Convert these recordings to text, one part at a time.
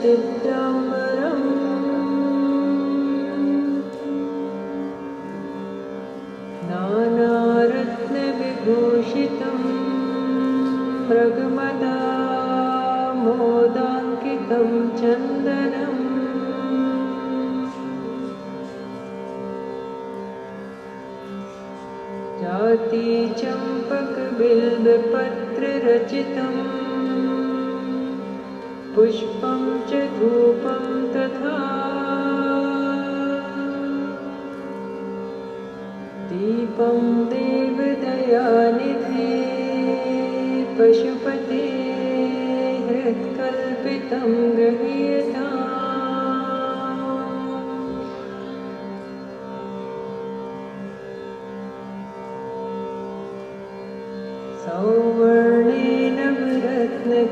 दिव्याम्बरम् नानारत्नविभूषितं मृगमदामोदाङ्कितं चन्दनम् जातिचम्पकबिल्बपत्ररचितं पुष्पं च धूपं तथा दीपं देवदयानिधे पशुपते हृत्कल्पितं गृह्यताम् सौवर्णेन रत्नखण्डरचिते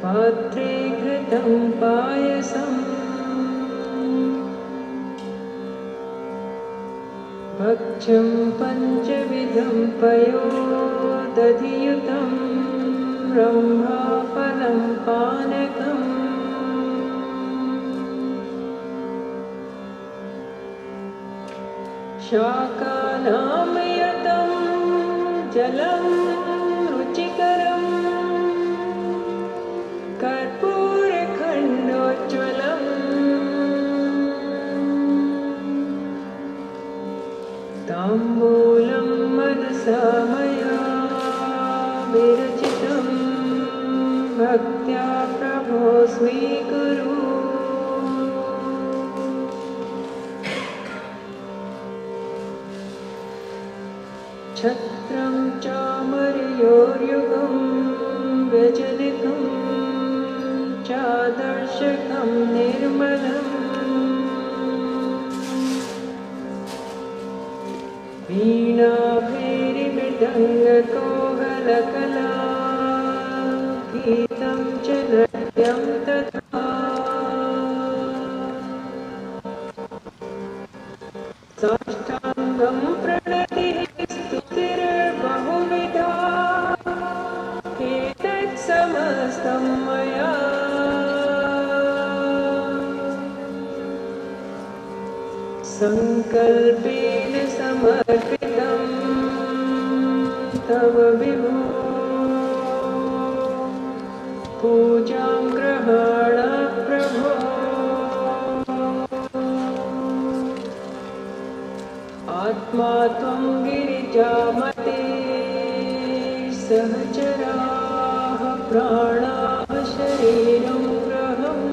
पात्रे घृतं पायसम् भक्ष्यं पञ्चविधं पयोदधियुतं ब्रह्माफलं पानकम् शाकानामयतं जलं रुचिकरं कर्पूरखण्डोज्ज्वलम् ताम्बूलं मनसा मया विरचितं भक्त्या प्रभो स्वीकुरु छत्रं चामरयोर्युगं व्यजनितं चादर्शकं निर्मलम् वीणाभैरिमृदङ्गकोहलकला गीतं च नृत्यं तथा साष्टाङ्गं प्रणतिः स्तुतिर्बहुविधा एतत् समस्तं मया संकल्पेन समर्पितं तव विभो पूजां ग्रहाण प्रभो आत्मा त्वं गिरिजामते सहचराः प्राणाः शरीरं ग्रहम्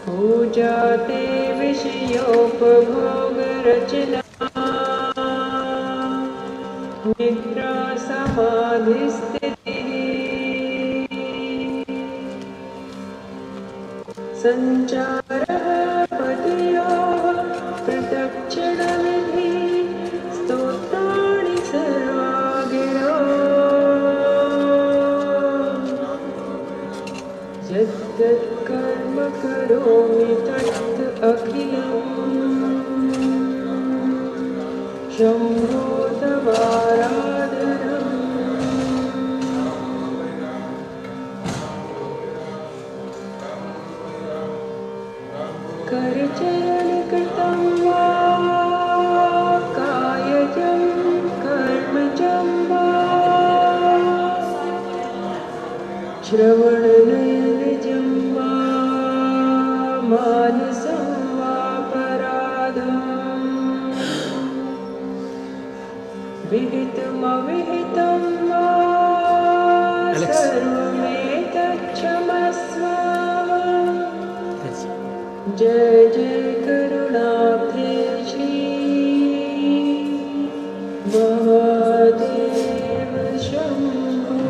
पूजा ते विषयोपभोगरचना निद्रा समाधिस्थितिः सञ्चारः पतियोः प्रदक्षिणविधि स्तोत्राणि सर्वा गिरो यद्यत्कर्म करोमि तत् अखिलम् शम्भो तवाराधनम् करचरणकृतं वा कायजं कर्मजं वा श्रवणनैनजं वा मानसं वा पराधम् विहितमविहितं वा सर्वमेतच्छमस्व जय जय करुणाब्धे श्री महादेव शम्भो।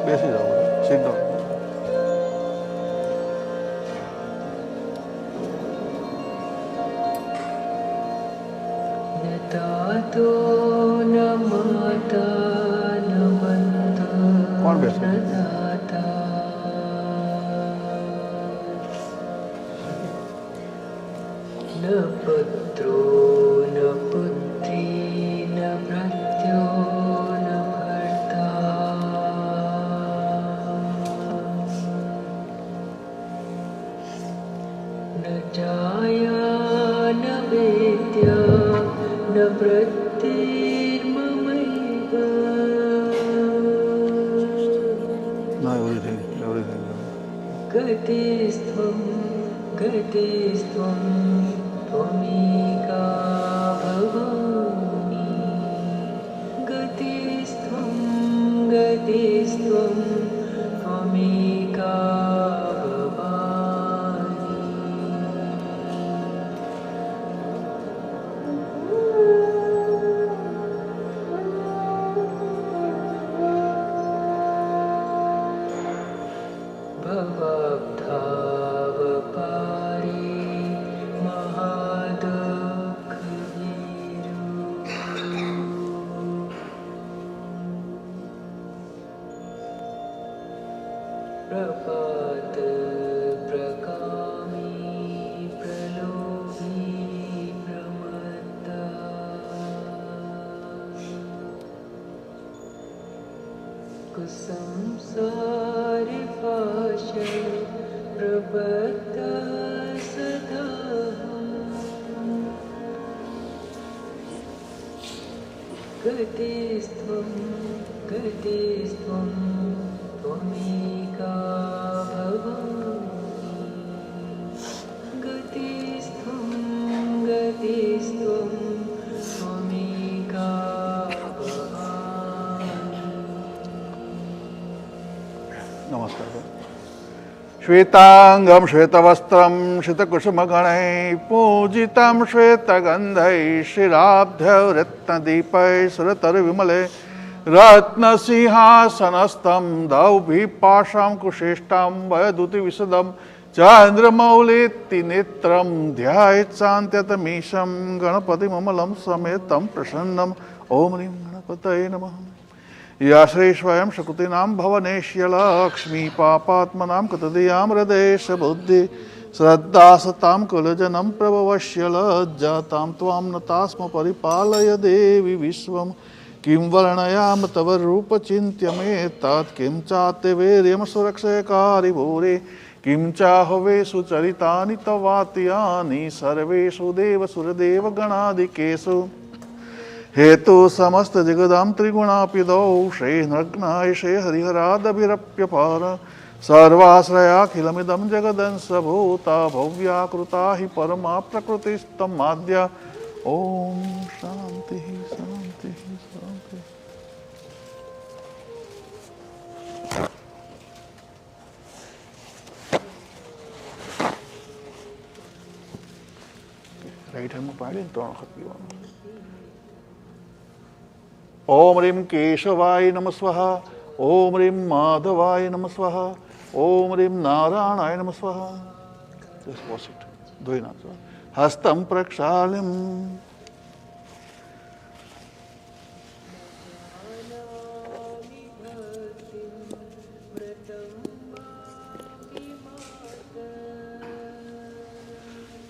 બેસી જાઓ સીધો. દાતો ન માતા ન બંધુ કોણ બેસે? ન દાતા ન પુત્રો ન પુત્રી ન ભૃત્યો ન ભર્તા ન જાયા ન વેદ્યા ન પ્રતિર્મમૈવ ના એવરી ગતિસ્ત્વં ગતિસ્ત્વં ત્વમેકા ભવાની ગતિસ્ત્વં ગતિસ્ત્વં ત્વમેકા પ્રપાત પ્રકામી પ્રલોભી પ્રમત્તા કુસંસારે પાશ પ્રબદ્ધા સદા ગતિસ્ત્વં ગતિસ્ત્વં ત્વમેકા ભવાની ગતિસ્ત્વં ગતિસ્ત્વં ત્વમેકા ભવાની. નમસ્કાર. શ્વેતાંગમ શ્વેતવસ્ત્રમ શિતકુસુમગણૈ પૂજિतं શ્વેતગંધૈ શ્રીરાબ્ધરત્નદીપૈ સુરતરવિમલે રત્નસિંહાસનસ્થં દૌભીપાશાં કુશેષ્ટાં વયદુતિવિશદં ચાંદ્રમૌલિતિનેત્રં ધ્યાયેत् શાન્ત્યતમીશં ગણપતિમમलं સમેतं પ્રસન્નम्. ઓમ રીં ગણપતये નમઃ. या श्री स्वयं शकुतीनां भवनेश्य लक्ष्मी पापात्मनां कतदीयां हृदेश बुद्धि श्रद्धा सतां कुलजनं प्रभवश्य लज्जातां त्वां नतास्म परिपालय देवी विश्वं किं वर्णयाम तव रूपचिन्त्यमेतत् किं चाते वीर्यं सुरक्षयकारि भूरि किं चाहवेषु चरितानि तवात्यानि सर्वेषु देवसुरदेवगणादिकेषु हेतु समस्त जगदां त्रिगुणापिदौ श्री नग्नाय श्री हरिहरादभिरप्यपार सर्वाश्रयाखिलमिदं जगदंशभूता भव्याकृता हि परमा प्रकृतिस्तमाद्या. ओम शांति शांति शांति. राइट हैंड में पाड़ी 3 वखत पीवानुं. ओम ह्रीं केशवाय नमः स्वाहा. ओम ह्रीं माधवाय नमः स्वाहा. ओम ह्रीं नारायणाय नमः स्वाहा. Just wash it. धोई नाखो. हस्तं प्रक्षाल्यम्.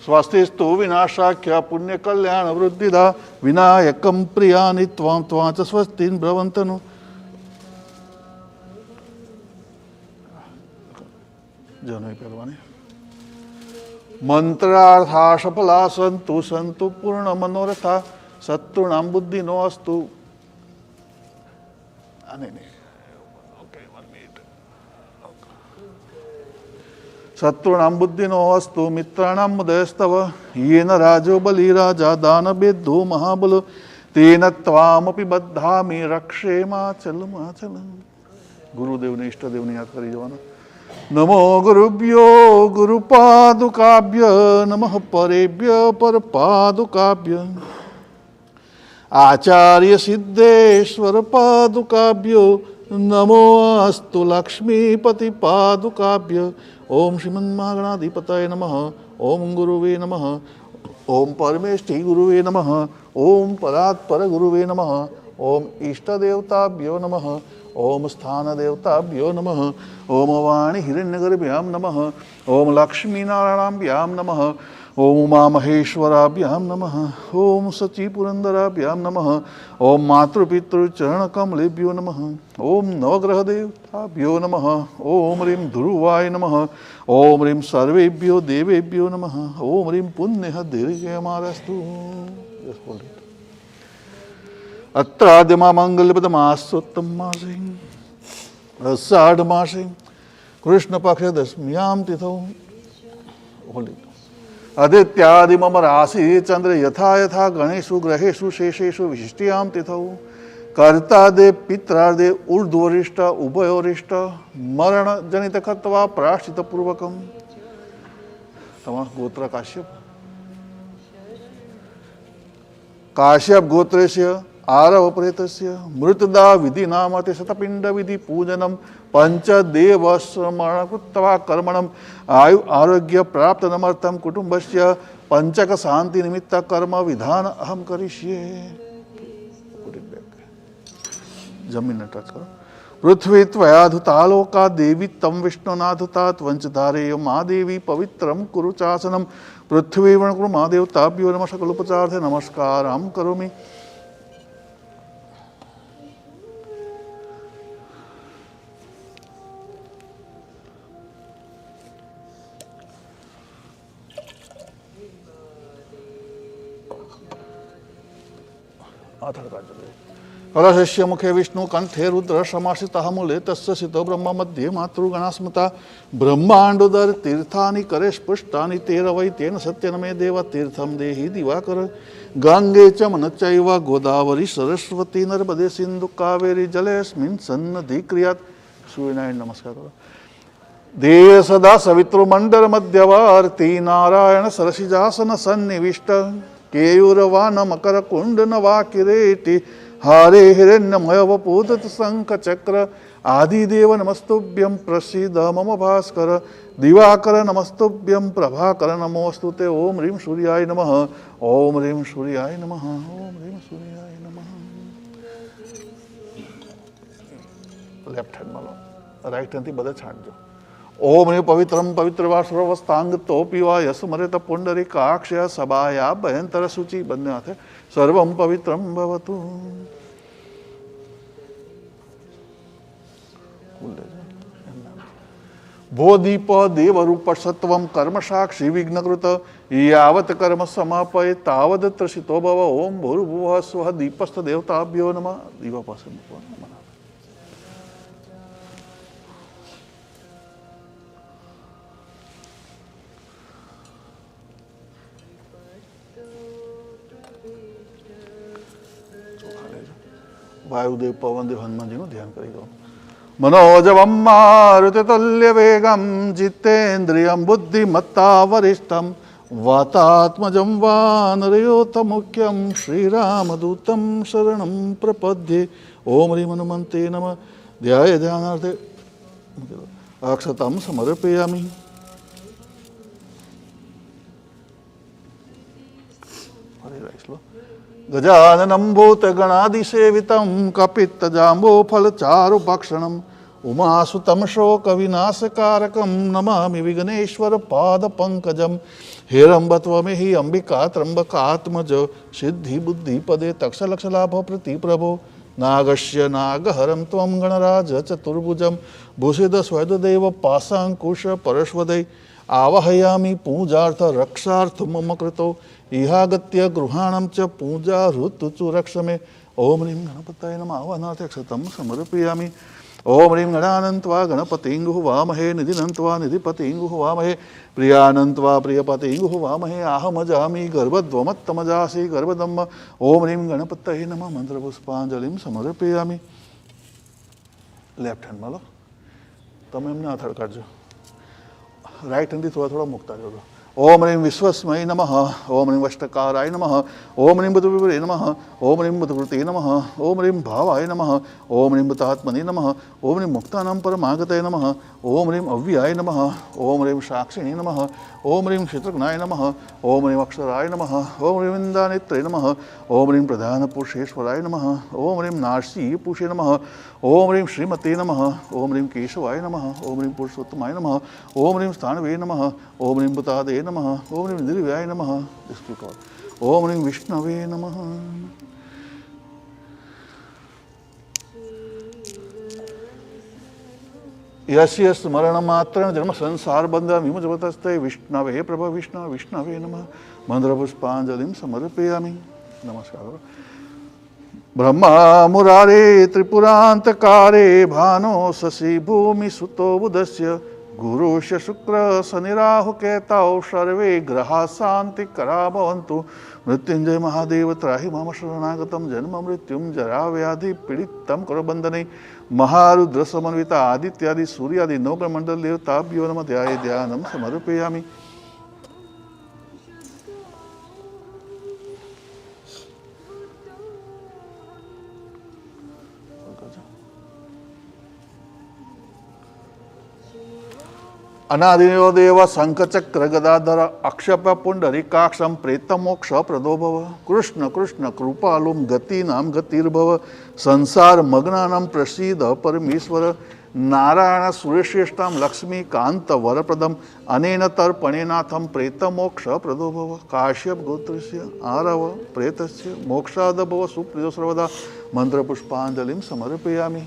स्वास्तिस्तु विनाशाख्य पुण्य कल्याण वृद्धिदा विनायकं प्रियानि त्वां त्वां च स्वस्तिं ब्रवन्तनु. जनोई परवाने मंत्रार्था सफला सन्तु सन्तु पूर्ण मनोरथा शत्रुणां बुद्धिनो अस्तु. शत्रुणां बुद्धिनो अस्तु मित्राणां मुदयस्तव येन राजो बलिराजा दानवेद्धो महाबलो तेन त्वामपि बद्धामि रक्षेमाचलमाचलम्. गुरुदेव ने इष्टदेव ने याद करी जवाना. नमो गुरुभ्यो गुरुपादुकाभ्य नमः परेभ्य परपादुकाभ्य आचार्य सिद्धेश्वर पादुकाभ्यो નમો અસ્તુ લક્ષ્મીપતિ પાદુકાભ્ય ઓમ શ્રીમન્મહાગણાધિપતય નમઃ ઓમ ગુરુવે નમઃ ઓમ પરમેષ્ઠિ ગુરુવે નમઃ ઓમ પરાત્પર ગુરુવે નમઃ ઓમ ઈષ્ટદેવતાભ્યો નમઃ ઓમ સ્થાનદેવતાભ્યો નમઃ ઓમ વાણી હિરણ્યગર્ભ્યામ નમઃ ઓમ લક્ષ્મીનારાયણાભ્યામ નમઃ ઓમ ઉમામહેશ્વરાભ્યામ નમઃ ઓમ સચિપુરંદરાભ્યામ નમઃ ઓમ માતૃપિતૃચરણકમલેભ્યો નમઃ ઓમ નવગ્રહદેવતાભ્યો નમઃ ઓમ રીમ ધ્રુવાય નમઃ ઓમ રીમ સર્વેભ્યો દેવેભ્યો નમઃ ઓમ રીમ પુણ્ય દીર્ઘમારસ્તુ. અત્રાદ્યમા મંગલપદમાસોત્તમ માસે અષાઢ માસે કૃષ્ણ પક્ષે દશમ્યામ તિથૌ આદિત્યાદિમમ રાશિ ચંદ્ર યથા યથા ગણેશુ ગ્રહેશુ શેષેશુ વિશિષ્ટ્યામ તિથૌ કર્તાદે પિત્રાદે ઉર્ધ્વરિષ્ટ ઉભયોરિષ્ટ મરણ જનિત કૃત્વા પ્રાશ્ચિત પૂર્વકમ. તમારું ગોત્ર કાશ્યપ. કાશ્યપ ગોત્રેસ્ય આરવ પ્રેતસ્ય મૃતદા વિધિ નામતે શતપિંડ વિધિ પૂજનમ પંચદેવ સ્મરણ કૃત્વા કર્મણમ આયુ આરોગ્ય પ્રાપ્ત નમર્થમ કુટુંબસ્ય પંચક શાંતિ નિમિત્ત કર્મ વિધાન અહમ કરીશ્યે. જમીનને ટચ કરો. પૃથ્વી ત્વયાધુતાલોકા દેવી તમ વિષ્ણુનાધુતા ત્વંચધારેય મહાદેવી પવિત્રમ કુરુ ચાસનમ. પૃથ્વી વણકુરુ મહાદેવતાભ્યો નમઃ સકલોપચાર્થે નમસ્કારમ કરોમિ. કલશસ્ય મુખે વિષ્ણુ કંઠે રુદ્ર સમાસિત મૂલે તસ્ય સિતો બ્રહ્મ મધ્યે માતૃગણાસ્મતા બ્રહ્માંડોદર તીર્થાની કરે સ્પષ્ટાની તેર વૈ તેન સત્યનમે દેવ તીર્થમ દેહી દિવાકર. ગંગે ચ મનચૈવ ગોદાવરી સરસ્વતી નર્મદે સિંધુ કાવેરી જલેસ્મિન સન્નધિ ક્રિયાત. સૂર્યનારાયણ નમસ્કાર કરો. દેહ સદા સવિતૃમંડળ મધ્યવર્તી નારાયણ સરસિજાસન સન્નિવિષ્ટ કેયુરવાન મકર કુંડ નવા કિરેટી હારે હિરણ્યમય વપૂત શંખ ચક્ર આદિદેવ નમસ્તુભ્યમ પ્રસિદ્ધ મમ ભાસ્કર દિવાકર નમસ્તુભ્યમ પ્રભાકર નમોસ્તુ તે. ઓમ રીમ સૂર્યાય નમઃ ઓમ રીમ સૂર્યાય નમઃ ઓમ રીમ સૂર્યાય નમઃ. લેફ્ટ હેન્ડમાં લો, રાઈટ હેન્ડથી બધા છાંટજો. ઓમ ને પવિત્રમ પવિત્રવા સર્વસ્તાંગ તો પીવા યસમરેત પુંડરીકાક્ષ સભાયા ભયંતર સૂચિ. બંને હાથે સર્વમ પવિત્રમ ભવતુ. ભોદીપ દેવરૂપ સત્વમ કર્મ સાક્ષી વિઘ્નકૃત યાવત કર્મ સમાપય તાવદ ત્રસિતો ભવ. ઓમ ભૂર્ભુવઃ સ્વઃ દીપસ્થ દેવતાભ્યો નમઃ. દીવા પાસે મૂકવાનું. વાયુદેવ પવનદેવ હનુમાનજીનું ધ્યાન કરી દો. મનોજવમ મારુતતુલ્ય વેગમ જીતેન્દ્રિયમ બુદ્ધિમત્તા વરિષ્ઠમ વાતાત્મજમ વાનરયોત મુખ્યમ શ્રીરામદૂતમ શરણમ પ્રપદ્યે. ઓમ રીમ હનુમંતે નમઃ. ધ્યાય ધ્યાનાર્થે અક્ષતમ સમર્પયામિ. ગજાનનમ ભૂતગણાદિસેવિતમ કપિત્તજાંબો ફલચારુ ભક્ષણમ ઉમાસુતમ શોક વિનાશકારકમ નમામિ વિઘ્નેશ્વર પાદ પંકજમ. હેરંબત્વમેહિ અંબિકા ત્રંબકાત્મજ સિદ્ધિ બુદ્ધિ પદે તક્ષલક્ષલાભ પ્રતિપ્રભો. નાગસ્ય નાગહરમ ત્વમ ગણરાજ ચતુર્ભુજમ ભૂષિદ સ્વૈદદેવ પાસાંકુશ પરશ્વદય. આવાહયામિ પૂજાર્થ રક્ષાર્થ મમ કૃતો ઇહાગત્ય ગૃહાણમ ચ પૂજા ઋતુચુ રક્ષમે. ઓમ રીમ ગણપતાય નમઃ. આહ્વાનાર્થે ક્ષતમ સમર્પયામિ. ઓમ રીમ ગણાનંત્વા ગણપતિંગુ વામહે નિધિનંત્વા નિધિપતિંગુ વામહે પ્રિયાનંત્વા પ્રિયપતિંગુ વામહે આહમજામિ ગર્ભધ્વમત્તમજાસી ગર્ભદમ્મ. ઓમ રીમ ગણપતયે નમઃ. મંત્રપુષ્પાંજલિમ સમર્પયામિ. લેફ્ટ હેન્ડમાં લો. તમે એમને હાથ હડકાડજો. રાઈટ હેન્ડથી થોડા થોડા મૂકતા જજો. ओम ह्रीं विश्वस्मै नमः। ओम ह्रीं वष्टकाराय नमः। ओम ह्रीं बुधविभुरे नमः। ओम ह्रीं बुधकृते नमः। ओम ह्रीं भावाय नमः। ओम ह्रीं बुतात्मने नमः। ओम ह्रीं मुक्तानां परमागतये नमः। ओम ह्रीं अव्ययाय नमः। ओम ह्रीं साक्षिणे नमः। ओम ह्रीं क्षेत्रज्ञाय नमः। ओम ह्रीं अक्षराय नमः। ओम ह्रीं विन्दानेत्रे नमः। ओम ह्रीं प्रधानपुरुषेश्वराय नमः। ओम ह्रीं नारसिंहपुषे नमः। ओम ह्रीं श्रीमते नमः। ओम ह्रीं केशवाय नमः। ओम ह्रीं पुरुषोत्तमाय नमः। ओम ह्रीं स्थानवे नमः। ओम ह्रीं बुतादये नमः। ओम ह्रीं दिव्याय नमः। ओम ह्रीं विष्णवे नमः। यस्य स्मरणमात्रेण जन्म संसार बंध विमुचतस्ते विष्णवे प्रभो विष्णु विष्णवे नमः। मंत्रपुष्पांजलिं समर्पयामि। नमस्कार। ब्रह्मा मुरारे त्रिपुरांतकारे भानो शशि भूमि सुतो बुधस्य गुरुश्च शुक्र शनिराहु केतौ सर्वे ग्रहा शान्तिकरा भवन्तु। मृत्युंजय महादेव त्राहि मम शरणागतं जन्म मृत्युं जरा व्याधि पीडितं करो बंधने। महारुद्र समन्वित आदित्यादि सूर्यादि नवग्रहमंडल देवताभ्यो नमः। ध्याये ध्यानं समर्पयामि। अनादिनो देव शंखचक्र गदाधर अक्षप पुंडरीकाक्षं प्रेतमोक्ष प्रदो भव। कृष्ण कृष्ण कृपालुं गतीनां गतिर्भव। संसार मग्नानां प्रसीद परमेश्वर। नारायण सुरेश्रेष्ठां लक्ष्मीकांत वरप्रदम् अनेन तर्पणेनाथं प्रेतमोक्ष प्रदो भव। काश्यप गोत्रस्य आरव प्रेतस्य मोक्षाद भव सुप्रियो सर्वदा। मंत्रपुष्पांजलिं समर्पयामि।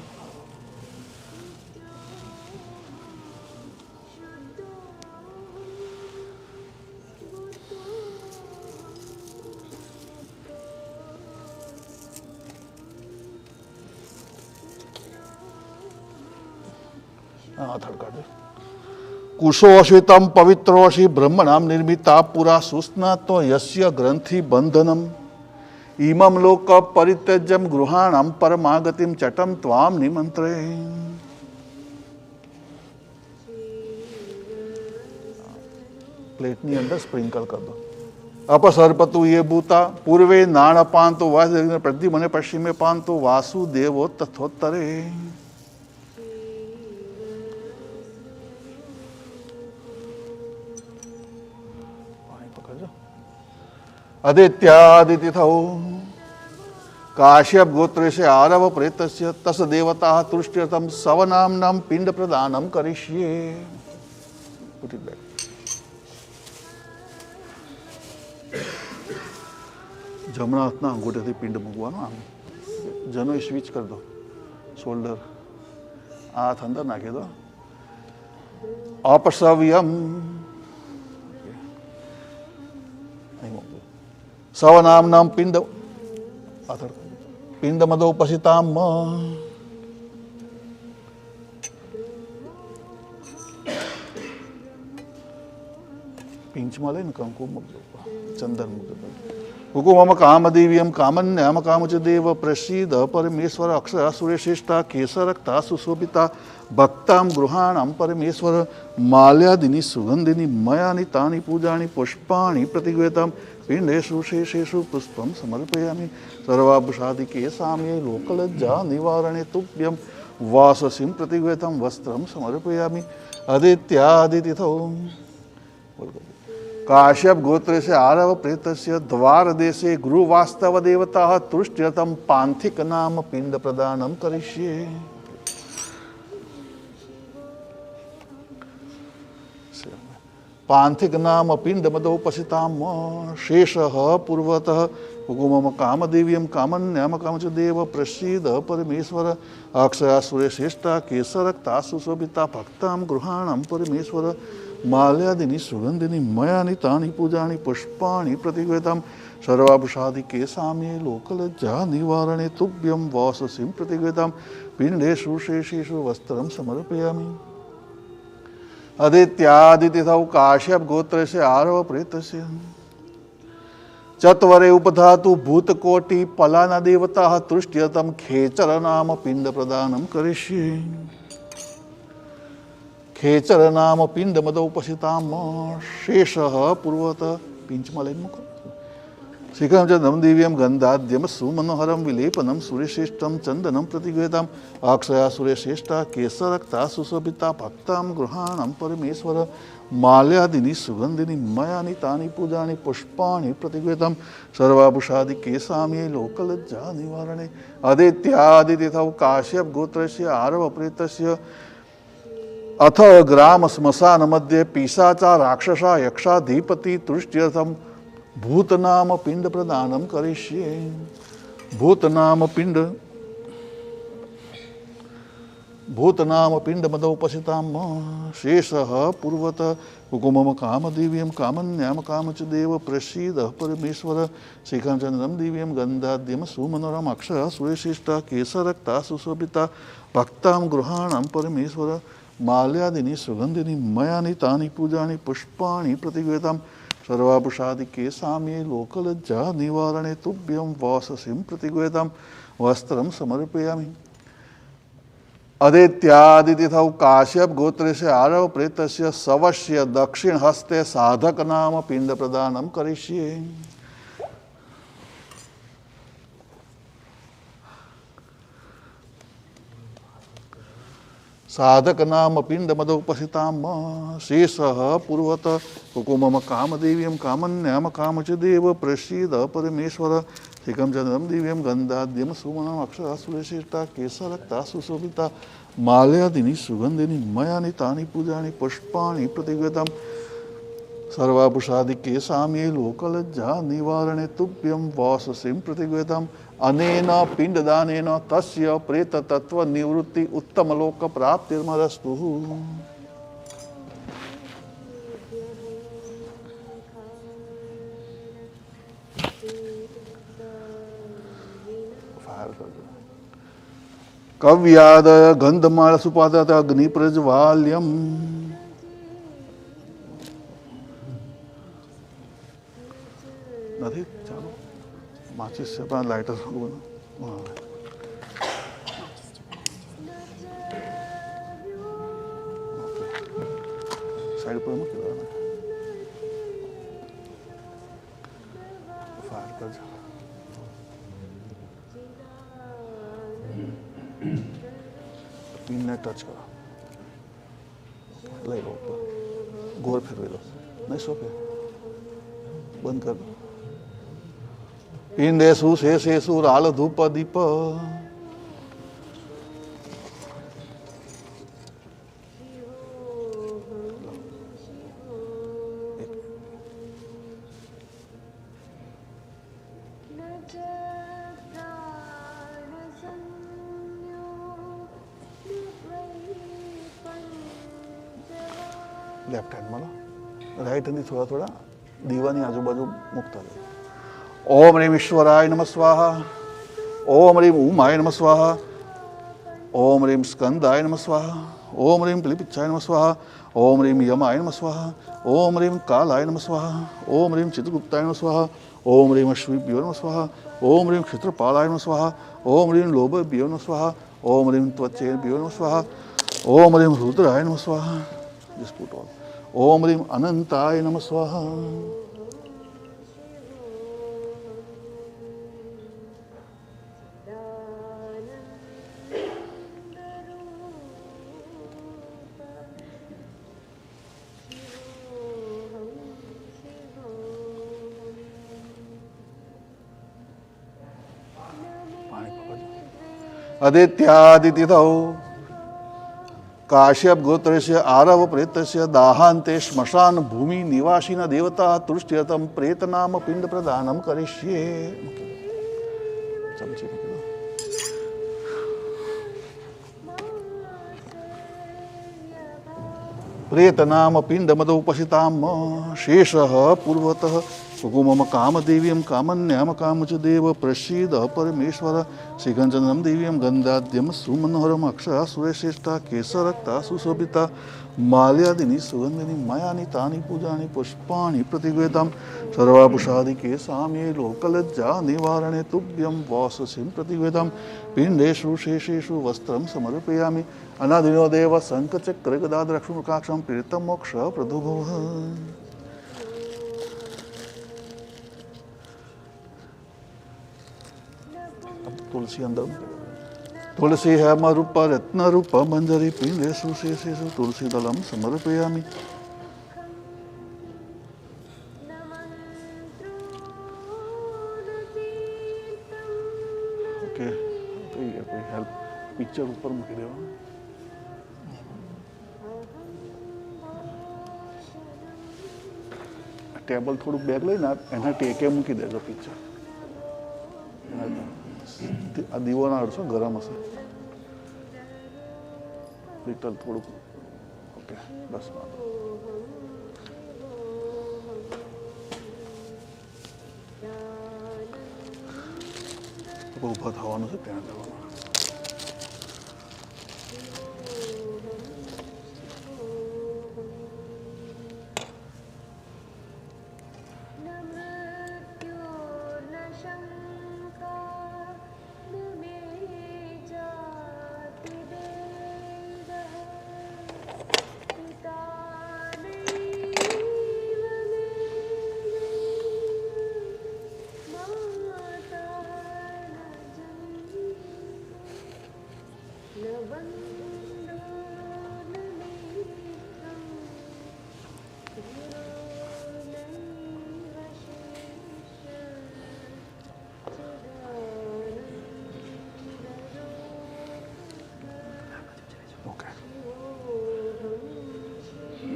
कुशोषितं पवित्रोषि ब्रह्मणां निर्मिता पुरा सुस्नातो यस्य ग्रंथि बंधनम्। इमं लोक परित्यज्यं गृहाणां परमागतिं चटं त्वां निमंत्रे। प्लेटनी अंदर स्प्रिंकल कर दो। अपसर्पतु ये भूता पूर्वे नाण पांतो वासुदेव प्रद्युम्ने पश्चिमे पांतो वासुदेवो तथोत्तरे। आदित्यादितिथौ काश्यप गोत्र से आरव प्रेतस्य तस देवता तुष्ट्यर्थं सवनाम्नां पिंड प्रदानं करिष्ये। Put it back. જમણા હાથના અંગૂઠેથી પિંડ મૂકવાનું આમ જનોઈ સ્વિચ કરી દો શોલ્ડર આ હાથ અંદર નાખી દો અપસવ્યમ સવનામનામ પિંડ પિંડમદોપસિતામ પિંચમાં લઈને કંકુ મૂકજો ચંદન મૂકજો हुकुमम कामदेवीयम कामन्याम कामच देव प्रसीद परमेश्वर अक्षर सुरेशिष्टा केसरक्ता सुशोभिता भक्तां गृहाणां परमेश्वर माल्यादिनी सुगंधिनी मयानि तानि पूजानि पुष्पाणि प्रतिगृहीतां पिंडेषु शेषेषु पुष्पं समर्पयामि सर्वाभूषादिके साम्ये लोकलज्जा निवारणे तुभ्यं वाससिं प्रतिगृहीतं वस्त्रं समर्पयामि आदित्यादितिथौ काश्यप गोत्र से आरव प्रेतस्य द्वार देशे गुरु वास्तव देवता तुष्ट्यर्थं पांथिक नाम पिंड प्रदानं करिष्ये। पांथिक नाम पिंड मदोपसिताम शेषः पूर्वतः हुकुमम कामदेवीयं कामन्याम कामच देव प्रसीद परमेश्वर अक्षरा सुरेशिष्टा केसरक्ता सुशोभिता भक्तां गृहाणां परमेश्वर माल्यादिनी सुगंधिनी मयानि तानि पूजानि पुष्पाणि प्रतिगृहीतां सर्वाभूषादिके साम्ये लोकलज्जा निवारणे तुभ्यं वाससिं प्रतिगृहीतां पिंडेषु शेषेषु वस्त्रं समर्पयामि। आदित्यादितिथौ काश्यप गोत्र से आरव प्रेतस्य चत्वरे उपधातु भूतकोटि पलाना देवता तुष्ट्यर्थं खेचर नाम पिंड प्रदानं करिष्ये। खेचर नाम पिंड मदोपसिताम शेषः पूर्वतः पिंचમાં લઈને મૂકો शिखरं च नम दिव्यं गन्धाद्यम सुमनोहरं विलेपनं सूर्यश्रेष्ठं चन्दनं प्रतिगृहीताम् अक्षया सूर्यश्रेष्ठा केसरक्ता सुशोभिता भक्तां गृहाणां परमेश्वर माल्यादिनी सुगन्धिनी मयानि तानि पूजानि पुष्पाणि प्रतिगृहीतां सर्वाभूषादि केसाम्ये लोकलज्जा निवारणे आदित्यादितिथौ काश्यप गोत्रस्य आरव प्रेतस्य अथ ग्राम श्मशान मध्ये पिशाचा राक्षसा यक्षाधिपति तुष्ट्यर्थम भूतनाम पिंड प्रदानम करिष्ये भूतनाम पिंड मदोपसिताम शेषः पूर्वत कुकुमम काम दिव्यम कामन्याम काम च देव प्रसीद परमेश्वर श्रीकांचनम दिव्यम गंधाद्यम सुमनोरम अक्षय सुरेशिष्टा केसरक्ता सुशोभिता भक्तां गृहाणां परमेश्वर माल्यादिनी सुगंधिनी मयानि तानि पूजानि पुष्पाणि प्रतिगृहीतां सर्वाभूषादि केसाम्ये लोकलज्जा निवारणे तुभ्यं वाससिं प्रतिगृहीतां वस्त्रं समर्पयामि अदित्यादितिथौ काश्यप गोत्रस्य आरव प्रेतस्य शवस्य दक्षिण हस्ते साधक नाम पिंड प्रदानं करिष्ये साधक नाम पिंड मदोपसिताम शेषः पूर्वत कुकुमम कामदेव्यं कामन्याम काम च देव प्रसीद परमेश्वर शिखं चंद्रम दिव्यं गंधाद्यम सुमनम अक्षरा सुरेशिष्टा केसरक्ता सुशोभिता माल्यादिनी सुगंधिनी मयानि तानि पूजानि पुष्पाणि प्रतिगृहीतां सर्वाभूषादि केसाम्ये लोकलज्जा निवारणे तुभ्यं वाससिं प्रतिगृहीताम् अनेन पिंडदानेन तस्य प्रेत तत्व निवृत्ति उत्तम लोक प्राप्तिर्मरस्तु कव्याद गंधमाल सुपादत अग्नि प्रज्वाल्यम नहीं चलो माचिस से अपना लाइटर साइड पर मत लगाना फायर कर जा पिन ने टच करो ले लो ऊपर गोल फिर लो नहीं सो पे बंद कर दो पिंडेषु शेषेषु राल धूप दीप लेफ्ट हैंड मला राइट हैंड थोड़ा थोड़ा दीवानी आजूबाजू मुक्ता रहे ओम ह्रीं ईश्वराय नमः स्वाहा ओम ह्रीं उमाय नमः स्वाहा ओम ह्रीं स्कंदाय नमः स्वाहा ओम ह्रीं प्लिपिच्छाय नमः स्वाहा ओम ह्रीं यमाय नमः स्वाहा ओम ह्रीं कालाय नमः स्वाहा ओम ह्रीं चित्रगुप्ताय नमः स्वाहा ओम ह्रीं अश्विभ्यो नमः स्वाहा ओम ह्रीं क्षित्रपालाय नमः स्वाहा ओम ह्रीं लोभभ्यो नमः स्वाहा ओम ह्रीं त्वचेभ्यो नमः स्वाहा ओम ह्रीं रुद्राय नमः स्वाहा ओम ह्रीं अनंताय नमः स्वाहा आदित्यादितिथौ काश्यप गोत्रस्य आरव प्रेतस्य दाहान्ते श्मशान भूमि निवासिन देवता तुष्ट्यर्थं प्रेत नाम पिंड प्रदानं करिष्ये प्रेत नाम पिंड मदोपसिताम शेषः पूर्वतः મમ કામદેવીયમ કામન્યામ કામચ દેવ પ્રસીદ પરમેશ્વર શ્રીગંજનમ દેવીયમ ગંધાદ્યમ સુમનોહરમ અક્ષરા સુરેશ્રેષ્ઠા કેસરક્તા સુશોભિતા માલ્યાદિની સુગંધિની મયાની તાની પૂજાની પુષ્પાણી પ્રતિગેતામ સર્વાભૂષાદિકે સામ્યે લોકલજ્જા નિવારણે તુભ્યમ વાસસિમ પ્રતિગેતામ પિંડેષુ શેષેષુ વસ્ત્રમ સમર્પયામિ અનાદિનો દેવ શંખચક્ર ગદાદ્રક્ષુકાક્ષમ પીડિતમ મોક્ષ પ્રદુભવ. तुलसी अंदर तुलसी है रूप रत्न रूप मंजरी पिंडेषु शेषेषु तुलसी दलम समर्पयामि. ओके हेल्प पिक्चर ऊपर मूकी देवा. टेबल थोड़ું બેગ લઈને એના ટેકે મૂકી દેજો પિક્ચર. આ દીવો ના અડશો ગરમ હશે લિટલ થોડુંક. ઓકે બસ વાંધો. ઊભા થવાનું છે ત્યાં જવાનું.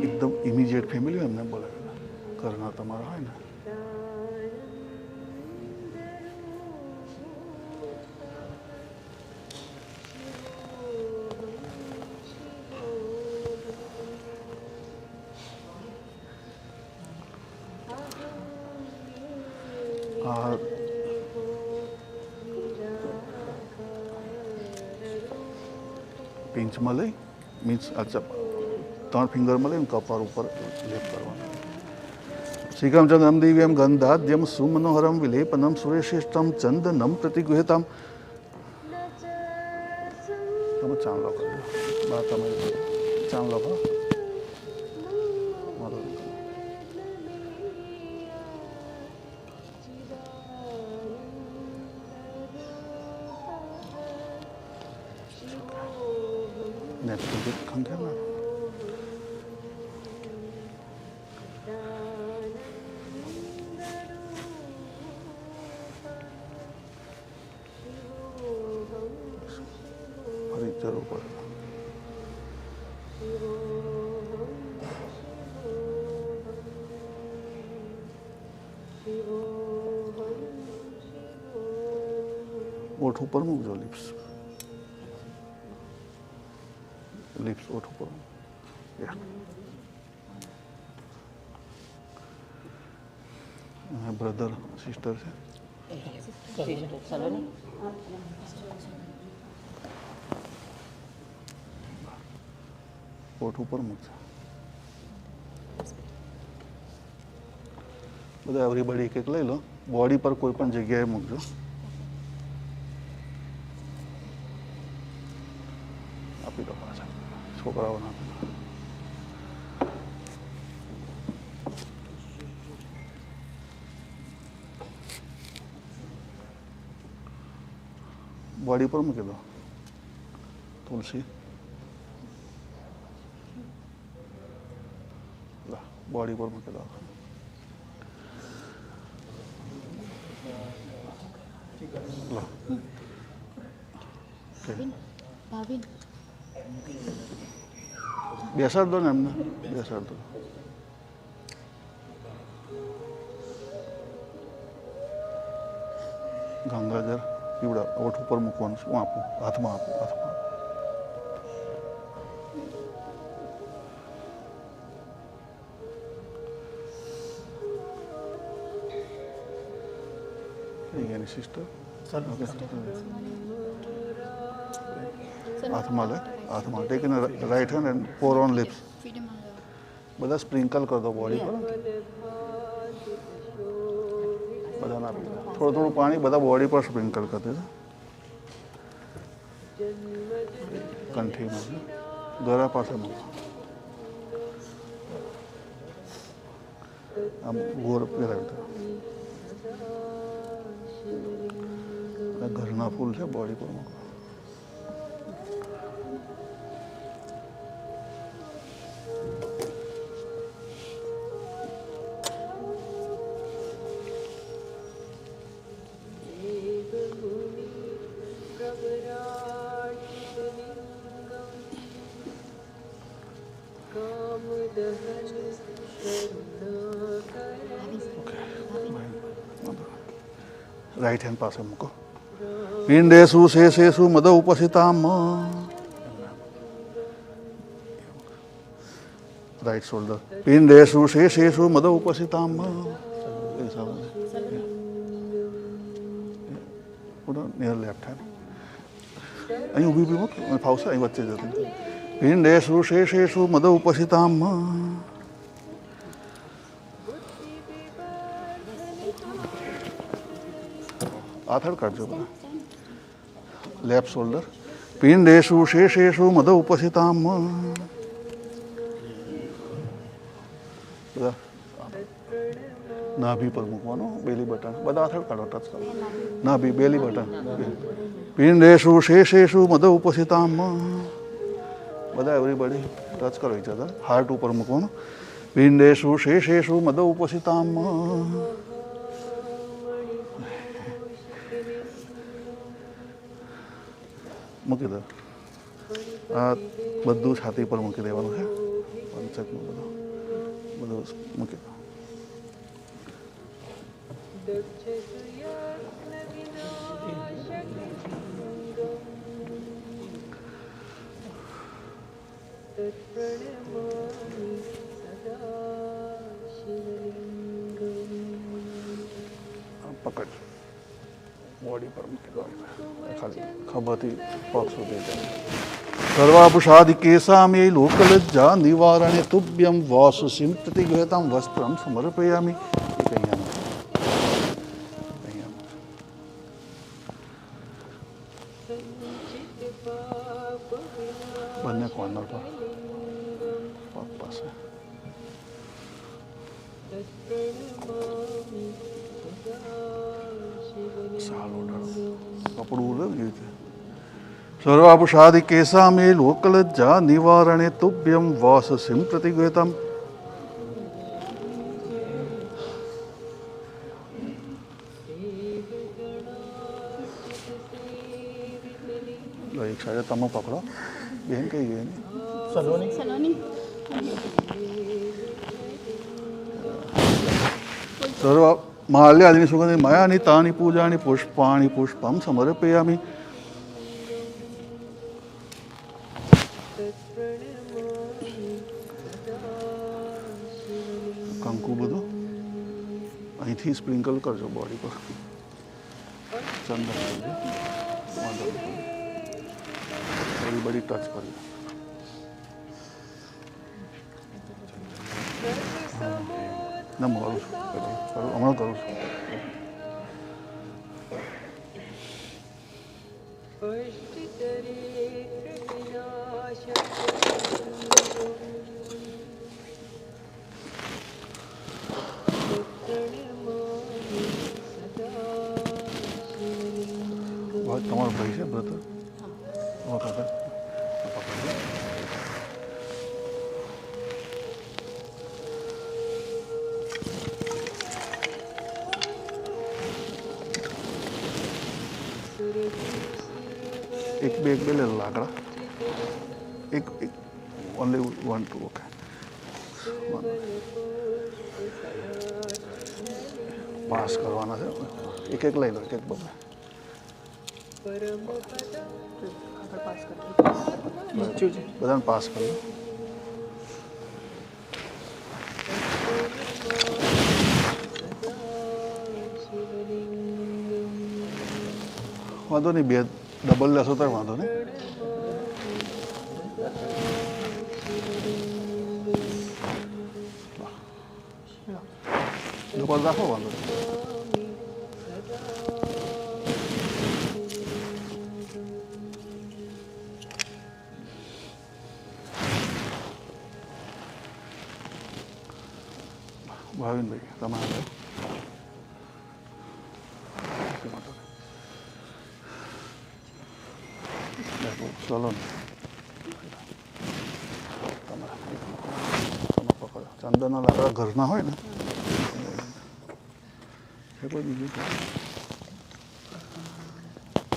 એકદમ ઇમિડિયેટ ફેમિલી હોય એમને બોલાવેલા ઘરના તમારા હોય ને. પિંચમાં લઈ મીન્સ અચ્છા 3 ફિંગરમાં લઈને કપાળ ઉપર લેપ કરવાનો. શ્રીકામચંદ્રમ દિવ્યમ ગંધાદ્યમ સુમનોહરમ વિલેપનમ સુરેશ્રેષ્ઠમ ચંદનમ પ્રતિગૃહતામ. તમે ચાંદલો કરજો બા, તમે ચાંદલો કરો. ફરી જરૂર પડે. ઓઠ ઉપર મૂકજો. લિપ્સ ઓઠ ઉપર. બ્રધર સિસ્ટર છે. ઓઠ ઉપર મૂકજો. બધા એવરીબડી એક એક લઈ લો. બોડી પર કોઈ પણ જગ્યાએ મૂકજો. આપી દો પાછા છોકરાઓને આપી દો. બોડી પર મૂકી દો. તુલસી બોડી પર મૂકી દો. ભાવિન બેસાડ દો ને એમને. બેસાડ દો. ગંગાજળ પીવડા ઓઠ ઉપર મૂકવાનું છે. હું આપું હાથમાં આપું. એની સિસ્ટર હાથમાં લે, હાથમાં tech in right hand and Por on lips. બધા સ્પ્રિંકલ કર દો બોડી પર, બધાને આપી દો થોડું થોડું પાણી, બધા બોડી પર સ્પ્રિંકલ કરી દેજો. કંઠીમાં ગળા પાસે મૂકો, આમ ગોળ પહેરાવી દો. ઘરના ફૂલ છે બોડી પર મૂકો. રાઈટ હેન્ડ પાસે મૂકો. પિંડેશુ શેષેશુ મદ ઉપસ્થિતામ. Right shoulder. પિંડેશુ શેષેશુ મદ ઉપસ્થિતામ. Near left hand. અહીં ઊભી ઊભી મૂક, ફાવશે અહીં વચ્ચે જતી. પિંડેશુ શેષેશુ મદ ઉપસ્થિતામ. આથડ કાઢજો બધા. Left shoulder. પિંડેશુ શેષેશુ મદ ઉપસ્થિતામ. બધા નાભી પર મૂકવાનો, બેલી બટન બધા આથડ કાઢો, ટચ કરો. નાભી, બેલી બટન. પિંડેશુ શેષેશુ મદ ઉપસ્થિતામ. બધા એવરીબડી ટચ કરો ઈચ અધર. હાર્ટ ઉપર મૂકવાનું. પિંડેશુ શેષેશુ મદ ઉપસ્થિતામ. મૂકી દો. આ બધું છાતી પર મૂકી દેવાનું છે. પંચકનું બધું બધું મૂકી દો. પકડ. બોડી પર મૂકી દો. ખાલી ખભાથી પગ સુધી. સર્વાભૂષાદિ કેશામે લોકલજ્જા નિવારણે તુભ્યમ વાસુસિમ પ્રતિગૃહતામ વસ્ત્રમ સમર્પયામિ. બંને કોર્નર પર પગ પાસે. સારું કપડું લેવું જોઈએ. સર્વાભૂષાદિ કેશામે લોકલજ્જા નિવારણે તુભ્યમ વાસસિમ પ્રતિગૃહતામ. એક સાઈડે તમે પકડો. બેન કઈ ગઈ ને સલોની. સર્વ માલ્યાદિની સુગંધિ મયાની તાની પૂજાની પુષ્પાણી પુષ્પમ સમર્પયામિ. કંકુ બધું અહીંથી સ્પ્રિંકલ કરજો બોડી પર. ચંદન કરજો. એવરીબડી ટચ કરજો. ના હું કરું છું, હમણાં કરું છું. તમારો ભાઈ છે બ્રધર? એક બે લે લો લાકડા. એક ઓનલી 1 2. ઓકે. પાસ કરવાના છે. એક એક લઈ લો, એક એક બબે. બધાને પાસ કરો. વાંધો નહીં, બે ડબલ લેશો તો વાંધો નહીં. ડબલ રાખો વાંધો નહીં. ભાવિનભાઈ તમારે ચલો ને પકડો. ચંદનના લાકડા ઘરના હોય ને એ કોઈ બીજું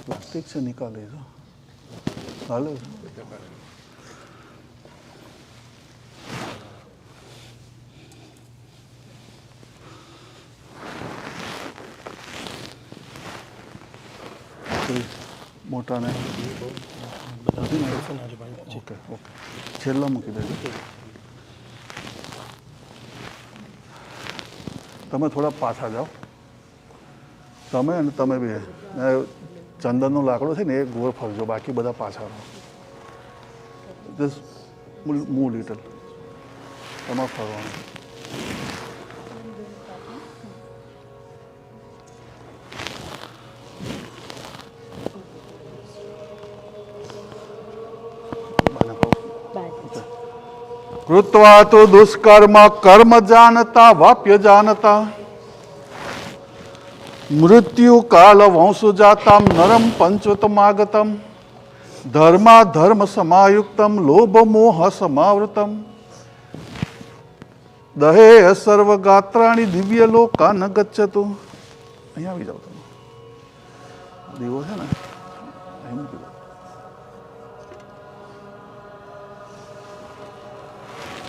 પ્લાસ્ટિક છે, નિકાલે છે, ચાલે છે. મોટા ને ઓકે ઓકે છેલ્લા મૂકી દેજો. તમે થોડા પાછા જાઓ, તમે અને તમે બી. ચંદનનો લાકડો છે ને એ ગોળ ફરજો, બાકી બધા પાછા રહો. જસ્ટ મૂવ લિટલ, તમારે ફરવાનું. કૃત્વા તો દુષ્કર્મ કર્મ જાનતા વાપ્ય જાનતા મૃત્યુ કાલ વંશુ જાતામ નરમ પંચવતમાગતમ ધર્મા ધર્મ સમાયુક્તમ લોભ મોહ સમાવૃતમ દહે સર્વ ગાત્રાણી દિવ્ય લોકા ન ગચ્છતુ. અહીંયા આવી જાઓ તમે, દીવો છે ને અહીં મૂકી દો.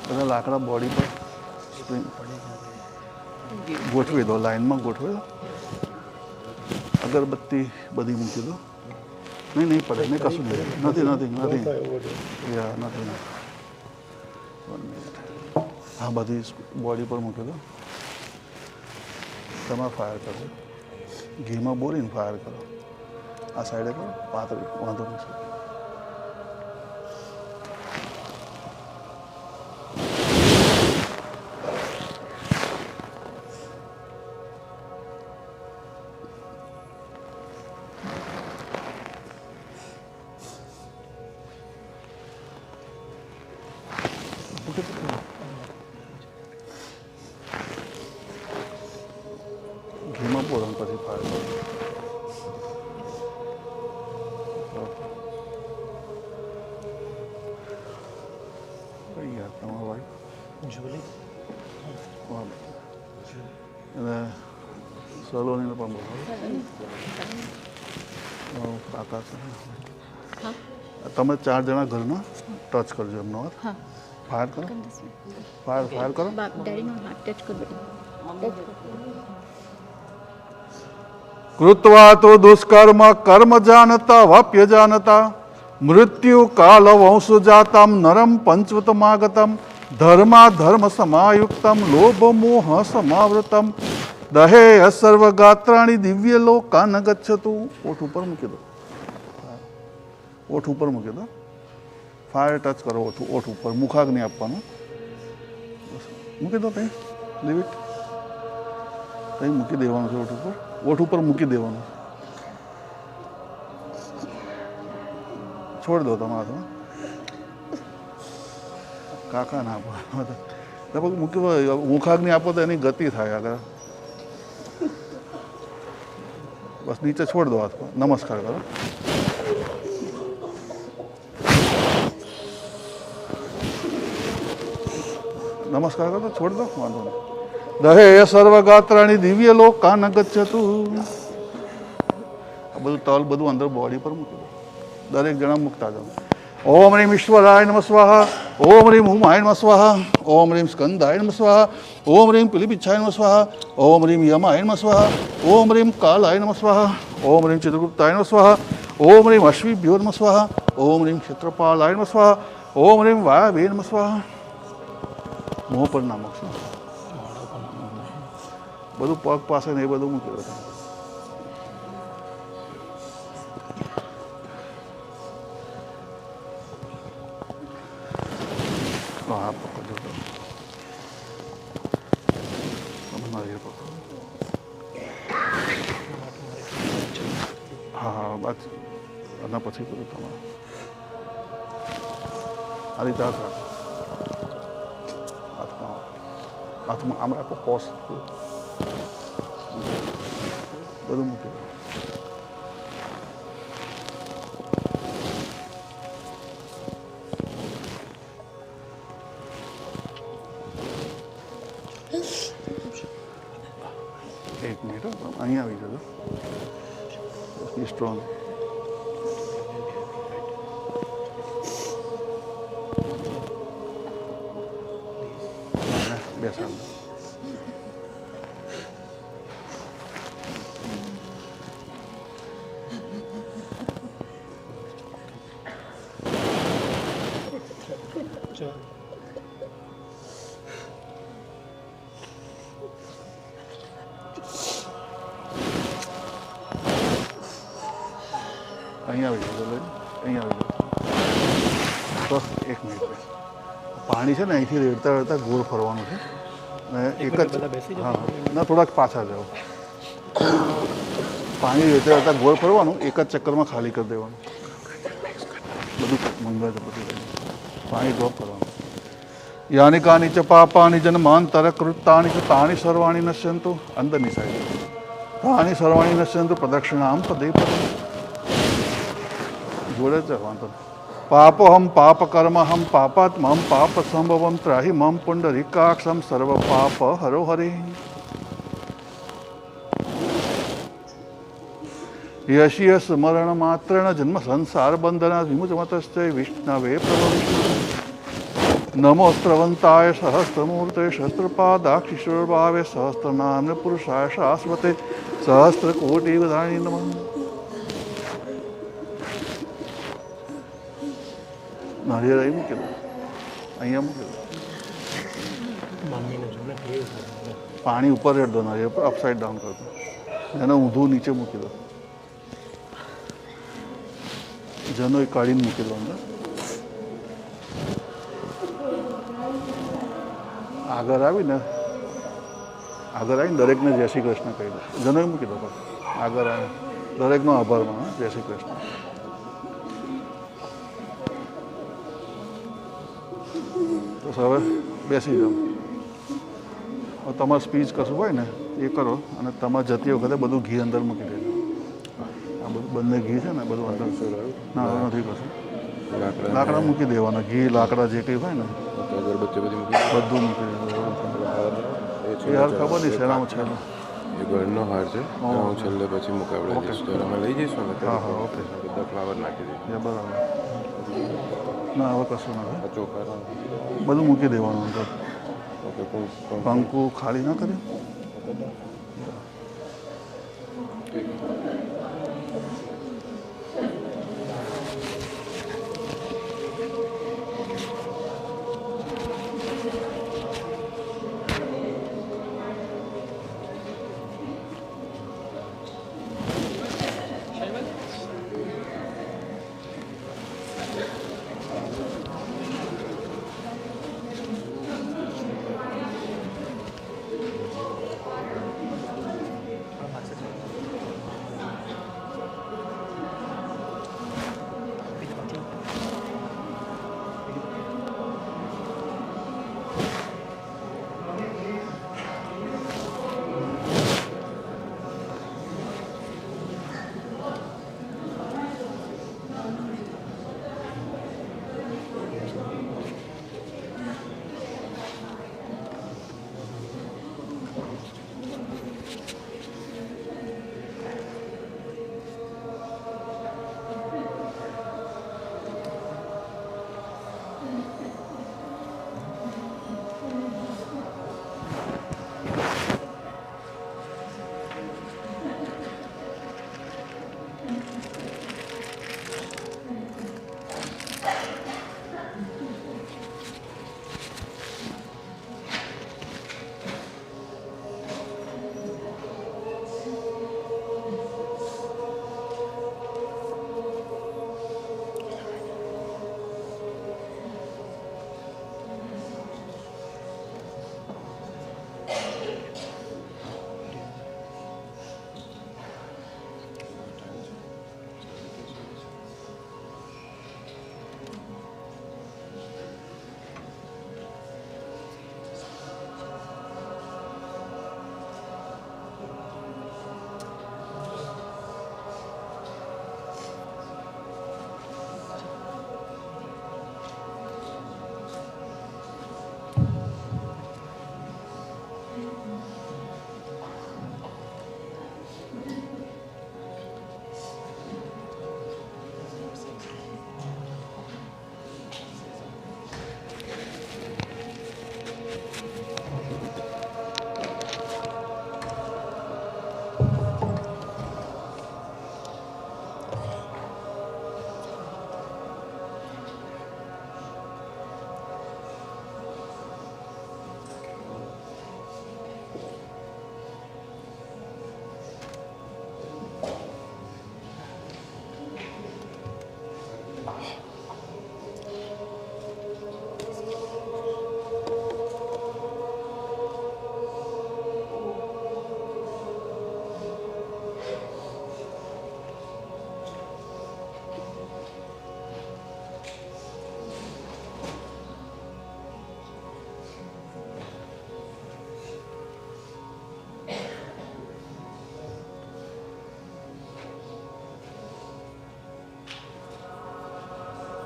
બધા લાકડા બોડી પર સ્પ્રિંગ ગોઠવી દો, લાઈનમાં ગોઠવી દો. અગરબત્તી બધી મૂકી દો. નહીં નહીં પડે, નહીં કશું નહીં, નથી નથી નથી યા નથી. 1 મિનિટ. હા બધી બોડી પર મૂકી દો. તમારે ફાયર કરજો, ઘીમાં બોરીને ફાયર કરો. આ સાઈડે કરો, પાતળી વાંધો નહીં. ઘીમાં બોરણ પછી ફાયર કરો. કઈ યાર તમારા ભાઈ જોલી અને સલોનીને પણ બોલો. કાકા છે તમે 4 જણા ઘરના ટચ કરજો એમનો હાથ. ફાયર કરો, ફાયર કરો. કૃત્વા તો દુષ્કર્મ કર્મ જાનતા વાપ્ય જાનતા મૃત્યુ કાલ વંશુ જાતામ નરમ પંચવતમાગતમ ધર્મા ધર્મ સમાયુક્તમ લોભ મોહ સમાવૃતમ દહે સર્વ ગાત્રાણી દિવ્ય લોકા ન ગચ્છતુ. ઓઠ ઉપર મૂકી દો, ઓઠ ઉપર મૂકી દો. ફાયર ટચ કરો ઓઠ ઉપર, મુખાગ નહીં આપવાનું. મૂકી દો ત્યાં, લીવ ઇટ. ત્યાં મૂકી દેવાનું છે ઓઠ ઉપર, ઓઠ ઉપર મૂકી દેવાનું. છોડ દો તમારા હાથમાં. કાકા ના આપો, મૂકી મુખાગ નહીં આપો તો એની ગતિ થાય આગળ. બસ નીચે છોડ દો હાથમાં, નમસ્કાર કરો. નમસ્કાર કરો, છોડ દો, વાંધો નહીં. દહે સર્વ ગાત્રાણી દિવ્ય લોકા ન ગચ્છતુ. આ બધું તલ બધું અંદર બોડી પર મૂકી દો. દરેક જણા મૂકતા જાઓ. ઓમ રીમ ઈશ્વરાય નમઃ સ્વાહા. ઓમ રીમ ઉમાય નમઃ સ્વાહા. ઓમ રીમ સ્કંદાય નમઃ સ્વાહા. ઓમ રીમ પિલિપિચ્છાય નમઃ સ્વાહા. ઓમ રીમ યમાય નમઃ સ્વાહા. ઓમ રીમ કાલાય નમઃ સ્વાહા. ઓમ રીમ ચિત્રગુપ્તાય નમઃ સ્વાહા. ઓમ રીમ અશ્વિભ્યો નમઃ સ્વાહા. ઓમ રીમ ક્ષેત્રપાલાય નમઃ સ્વાહા. ઓમ રીમ વાયવે નમઃ સ્વાહા. મોં પર ના મૂકશો, બધું પગ પાસે ને એ બધું મૂકી દો. હા પકડજો તમે નારિયેળ પકડો. હા હા બસ એના પછી બધું તમારે આ રીતે હાથ રાખો. હાથમાં આમ રાખો. પોસ બધું મૂકી દો. એક મિનિટ અહીંયા આવી જજો. સ્ટ્રોંગ બેસાડ. અહીંયા આવી જજો. અહીંયા આવી જજો. બસ એક મિનિટ. પાણી છે ને અહીંથી રેડતા રેડતા ગોળ ફરવાનું છે ને એક જ. હા ના થોડાક પાછા જાઓ. પાણી રેડતા રેડતા ગોળ ફરવાનું, એક જ ચક્કરમાં ખાલી કરી દેવાનું. બધું મંગળ છે બધું. પાણી ડ્રોપ કરવાનું. યાની કાની ચ પાપાની જન્માંતર કૃતાની ચ તાણી સર્વાણી નશ્યંતુ. અંદરની સાઈડ તાણી સર્વાણી નશ્યંતુ પ્રદક્ષિણામ પદે પદે. જોડે જ વાંધો. પાપોહમ પાપ કર્મહમ પાપાત્મમ પાપ સંભવમ ત્રાહી મમ પુંડરીકાક્ષમ સર્વ પાપ હરો હરે. યશિય સ્મરણ માત્રેણ જન્મ સંસાર બંધના વિમુચમતશ્ચય વિષ્ણવે પ્રભ વિષ્ણુ. નમો સ્રવંતાય સહસ્રમૂર્તે સહસ્રપાદાક્ષિશ્વરભાવે સહસ્રનામ પુરુષાય શાશ્વતે સહસ્રકોટિ વધાણી નમઃ. નારિયેળ અહીં મૂકી દો. અહીંયા મૂકી દો. પાણી ઉપર રેડ દો. નારિયેળ પર અપસાઇડ ડાઉન કરી દો. એને ઊંધું નીચે મૂકી દો. જનો એ કાઢીને મૂકી દો અંદર. આગળ આવીને દરેકને જય શ્રી કૃષ્ણ કહી દો. જનો મૂકી દો. આગળ આવે દરેકનો આભાર માનો. જય શ્રી કૃષ્ણ. તો હવે બેસી જાઓ. હવે તમારે સ્પીચ કશું હોય ને એ કરો અને તમારે જતી વખતે બધું ઘી અંદર મૂકી દેજો. આ બધું બંને ઘી છે ને બધું અંદર. ના નથી કશું. લાકડા મૂકી દેવાના. ઘી લાકડા જે કંઈ હોય ને બધું મૂકી દેવાનું. એ હાર ખબર નહીં શેનામાં છે. એ ગળનો હાર છે. હું છેલ્લે પછી મુકાવડે જઈશ તો અમે લઈ જઈશું ને. હા હા ઓકે. બધા ફ્લાવર નાખી દઈએ. બરાબર. ના હવે કશું નથી. ચોખા બધું મૂકી દેવાનું અંદર. ઓકે. કંકુ ખાલી ના કર્યું.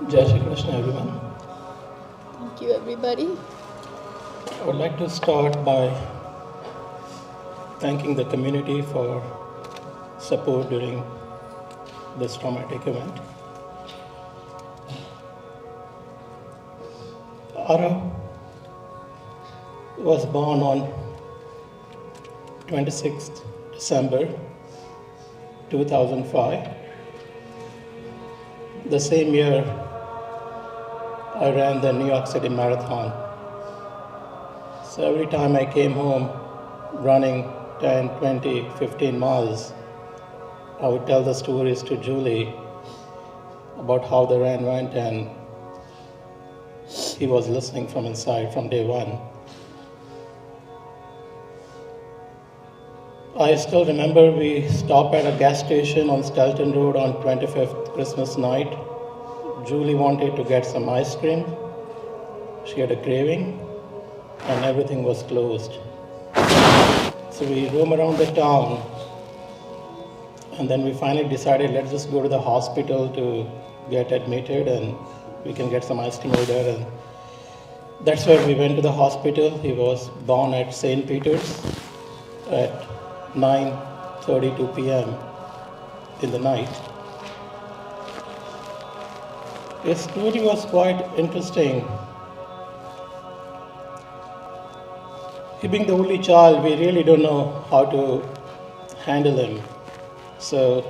Jai Shri Krishna, everyone. Thank you, everybody. I would like to start by thanking the community for support during this traumatic event. Aarav was born on 26th December 2005. The same year, I ran the New York City Marathon. So every time I came home running 10, 20, 15 miles, I would tell the stories to Julie about how the run went, and he was listening from inside from day one. I still remember we stopped at a gas station on Stelton Road on 25th Christmas night. Julie wanted to get some ice cream. She had a craving, and everything was closed. So we roam around the town, and then we finally decided, let's just go to the hospital to get admitted, and we can get some ice cream over there. And that's where we went to the hospital. He was born at St. Peter's at 9:32 p.m. in the night. His story was quite interesting. He being the only child, we really don't know how to handle him. So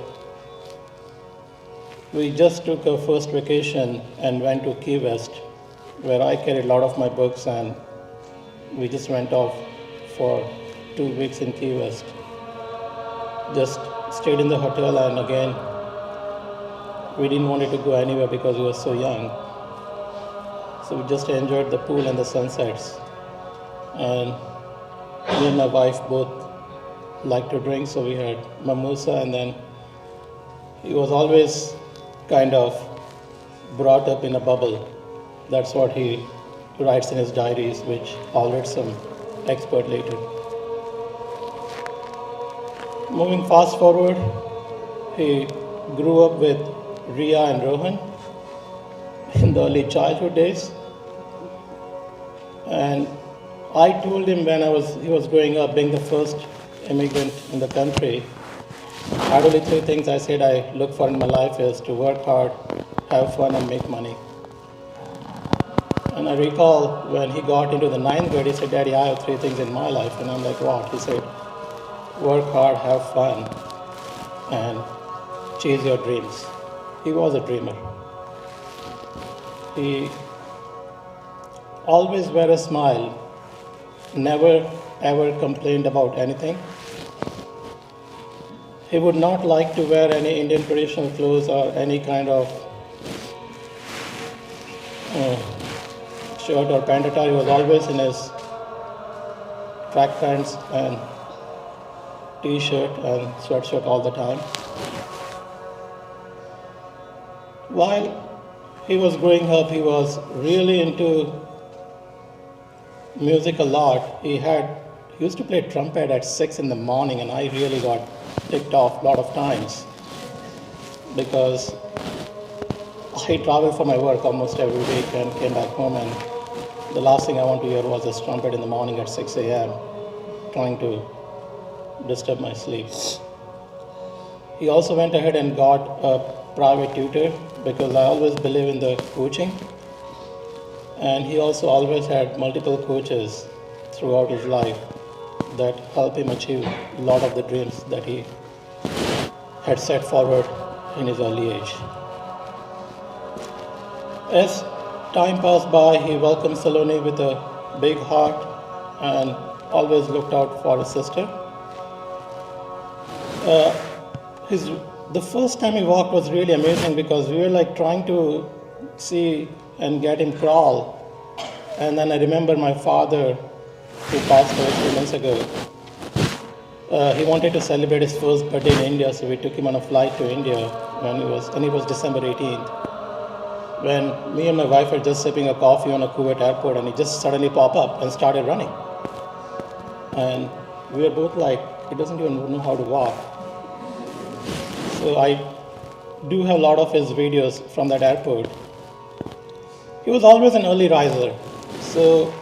we just took our first vacation and went to Key West, where I carried a lot of my books, and we just went off for 2 weeks in Key West. Just stayed in the hotel, and again, we didn't want to go anywhere because we were so young. So we just enjoyed the pool and the sunsets. And me and my wife both like to drink, so we had mimosa, and then he was always kind of brought up in a bubble. That's what he writes in his diaries, which I'll read some expert later. Moving fast forward, he grew up with Ria and Rohan in the early childhood days. And I told him when he was growing up, being the first immigrant in the country, had only 3 things I said I look for in my life is to work hard, have fun, and make money. And I recall when he got into the 9th grade, he said, Daddy, I have 3 things in my life. And I'm like, what? He said, work hard, have fun, and chase your dreams. He was a dreamer. He always wore a smile, never ever complained about anything. He would not like to wear any Indian traditional clothes or any kind of shirt or pant attire. He was always in his track pants and t-shirt and sweatshirt all the time. While he was growing up, he was really into music a lot. He used to play trumpet at 6 in the morning, and I really got ticked off a lot of times because I traveled for my work almost every week and came back home, and the last thing I want to hear was this trumpet in the morning at 6 a.m. trying to disturb my sleep. He also went ahead and got a private tutor because I always believe in the coaching. And he also always had multiple coaches throughout his life that helped him achieve a lot of the dreams that he had set forward in his early age. As time passed by, he welcomed Saloni with a big heart and always looked out for his sister. The first time he walked was really amazing because we were like trying to see and get him crawl. And then I remember my father, who passed away 3 months ago, he wanted to celebrate his first birthday in India, so we took him on a flight to India and it was December 18th. When me and my wife were just sipping a coffee on a Kuwait airport, and he just suddenly popped up and started running. And we were both like, he doesn't even know how to walk. So I do have a lot of his videos from that airport. he was always an early riser. So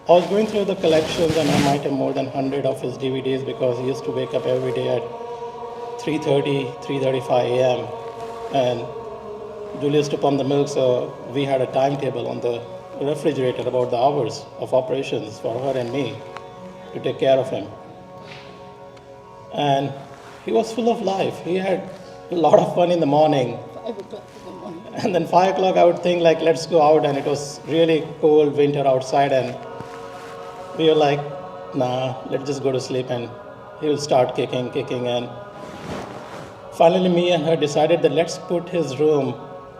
I was going through the collections, and I might have more than 100 of his DVDs because he used to wake up every day at 3:30, 3:35 a.m. And Julie used to pump the milk, so we had a timetable on the refrigerator about the hours of operations for her and me to take care of him. And he was full of life. He had a lot of fun in the morning. 5 o'clock in the morning. And then 5 o'clock I would think like, let's go out, and it was really cold winter outside, and we were like, nah, let's just go to sleep, and he will start kicking, and finally me and her decided that let's put his room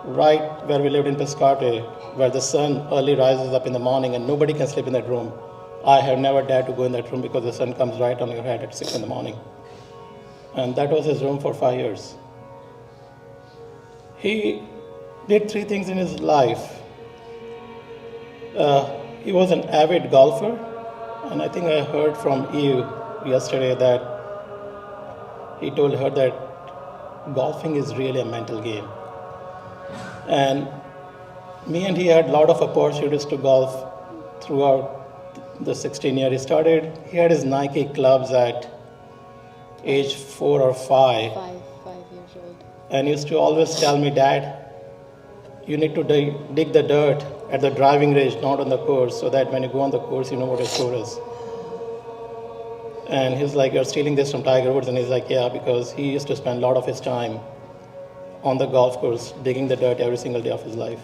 right where we lived in Piscataway, where the sun early rises up in the morning and nobody can sleep in that room. I have never dared to go in that room because the sun comes right on your head at 6 in the morning. And that was his room for 5 years. He did 3 things in his life. He was an avid golfer, and I think I heard from Eve yesterday that he told her that golfing is really a mental game. And me and he had a lot of opportunities to golf throughout the 16 years he started. He had his Nike clubs at age 4 or 5. 5 years old. And he used to always tell me, Dad, you need to dig the dirt at the driving range, not on the course, so that when you go on the course, you know what your score is. And he's like, you're stealing this from Tiger Woods. And he's like, yeah, because he used to spend a lot of his time on the golf course, digging the dirt every single day of his life.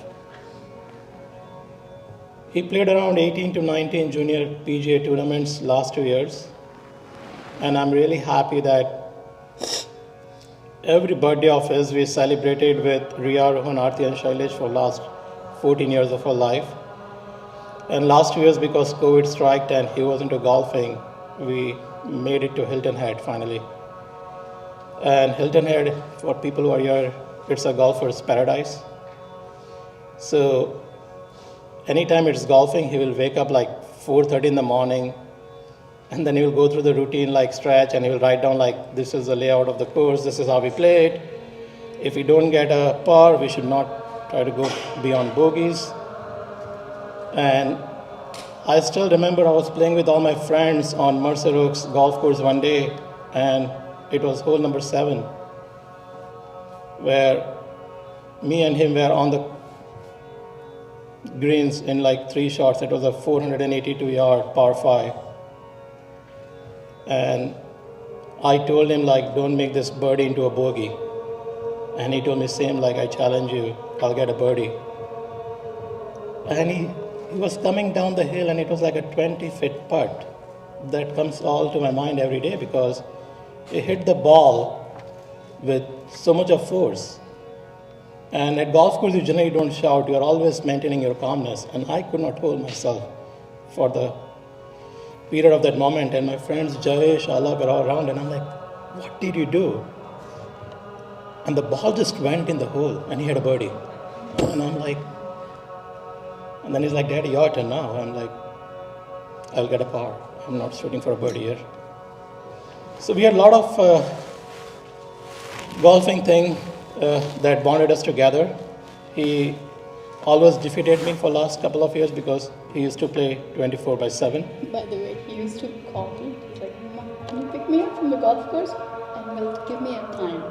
He played around 18 to 19 junior PGA tournaments last 2 years. And I'm really happy that every birthday of his we celebrated with Riya, Rohan, Aarti and Shailesh for last 14 years of our life. And last 2 years, because COVID struck and he was into golfing, we made it to Hilton Head finally. And Hilton Head, for people who are here, it's a golfer's paradise. So anytime it's golfing, he will wake up like 4:30 in the morning, and then he will go through the routine like stretch, and he will write down like, this is the layout of the course, this is how we play it. If we don't get a par, we should not try to go beyond bogeys. And I still remember I was playing with all my friends on Mercer Oaks golf course one day, and it was hole number 7, where me and him were on the greens in like 3 shots. It was a 482-yard par 5. And I told him like, don't make this birdie into a bogey. And he told me same, like, I challenge you, I'll get a birdie. And he was coming down the hill, and it was like a 20-foot putt that comes all to my mind every day, because he hit the ball with so much of force. And at golf course, you generally don't shout, you're always maintaining your calmness. And I could not hold myself for the period of that moment. And my friends, Jayesh, Alak were all around, and I'm like, what did you do? And the ball just went in the hole, and he had a birdie. And I'm like, and then he's like, Daddy, your turn now. I'm like, I'll get a par. I'm not shooting for a birdie here. So we had a lot of golfing thing that bonded us together. He always defeated me for the last couple of years because he used to play 24/7. By the way, he used to call me. He's like, Mama, can you pick me up from the golf course? And will give me a time.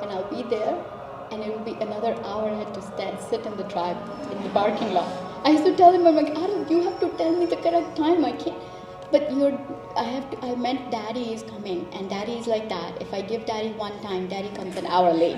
And I'll be there, and it will be another hour. I had to sit in the drive, in the parking lot. I used to tell him, I'm like, Aarav, you have to tell me the correct time. I can't. But I meant Daddy is coming, and Daddy is like that. If I give Daddy one time, Daddy comes an hour late.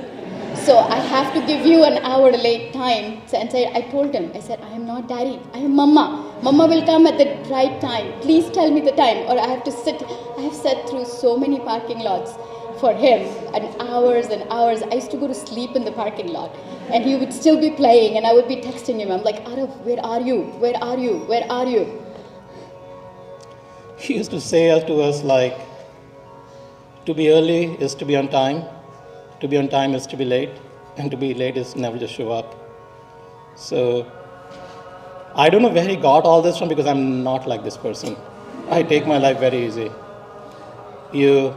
So I have to give you an hour late time. So, and I told him, I said, I am not Daddy, I am Mama. Mama will come at the right time. Please tell me the time, or I have to sit. I have sat through so many parking lots for him, and hours and hours. I used to go to sleep in the parking lot, and he would still be playing, and I would be texting him. I'm like, Aarav, where are you? Where are you? Where are you? He used to say to us like, to be early is to be on time, to be on time is to be late, and to be late is never just show up. So I don't know where he got all this from, because I'm not like this person. I take my life very easy. You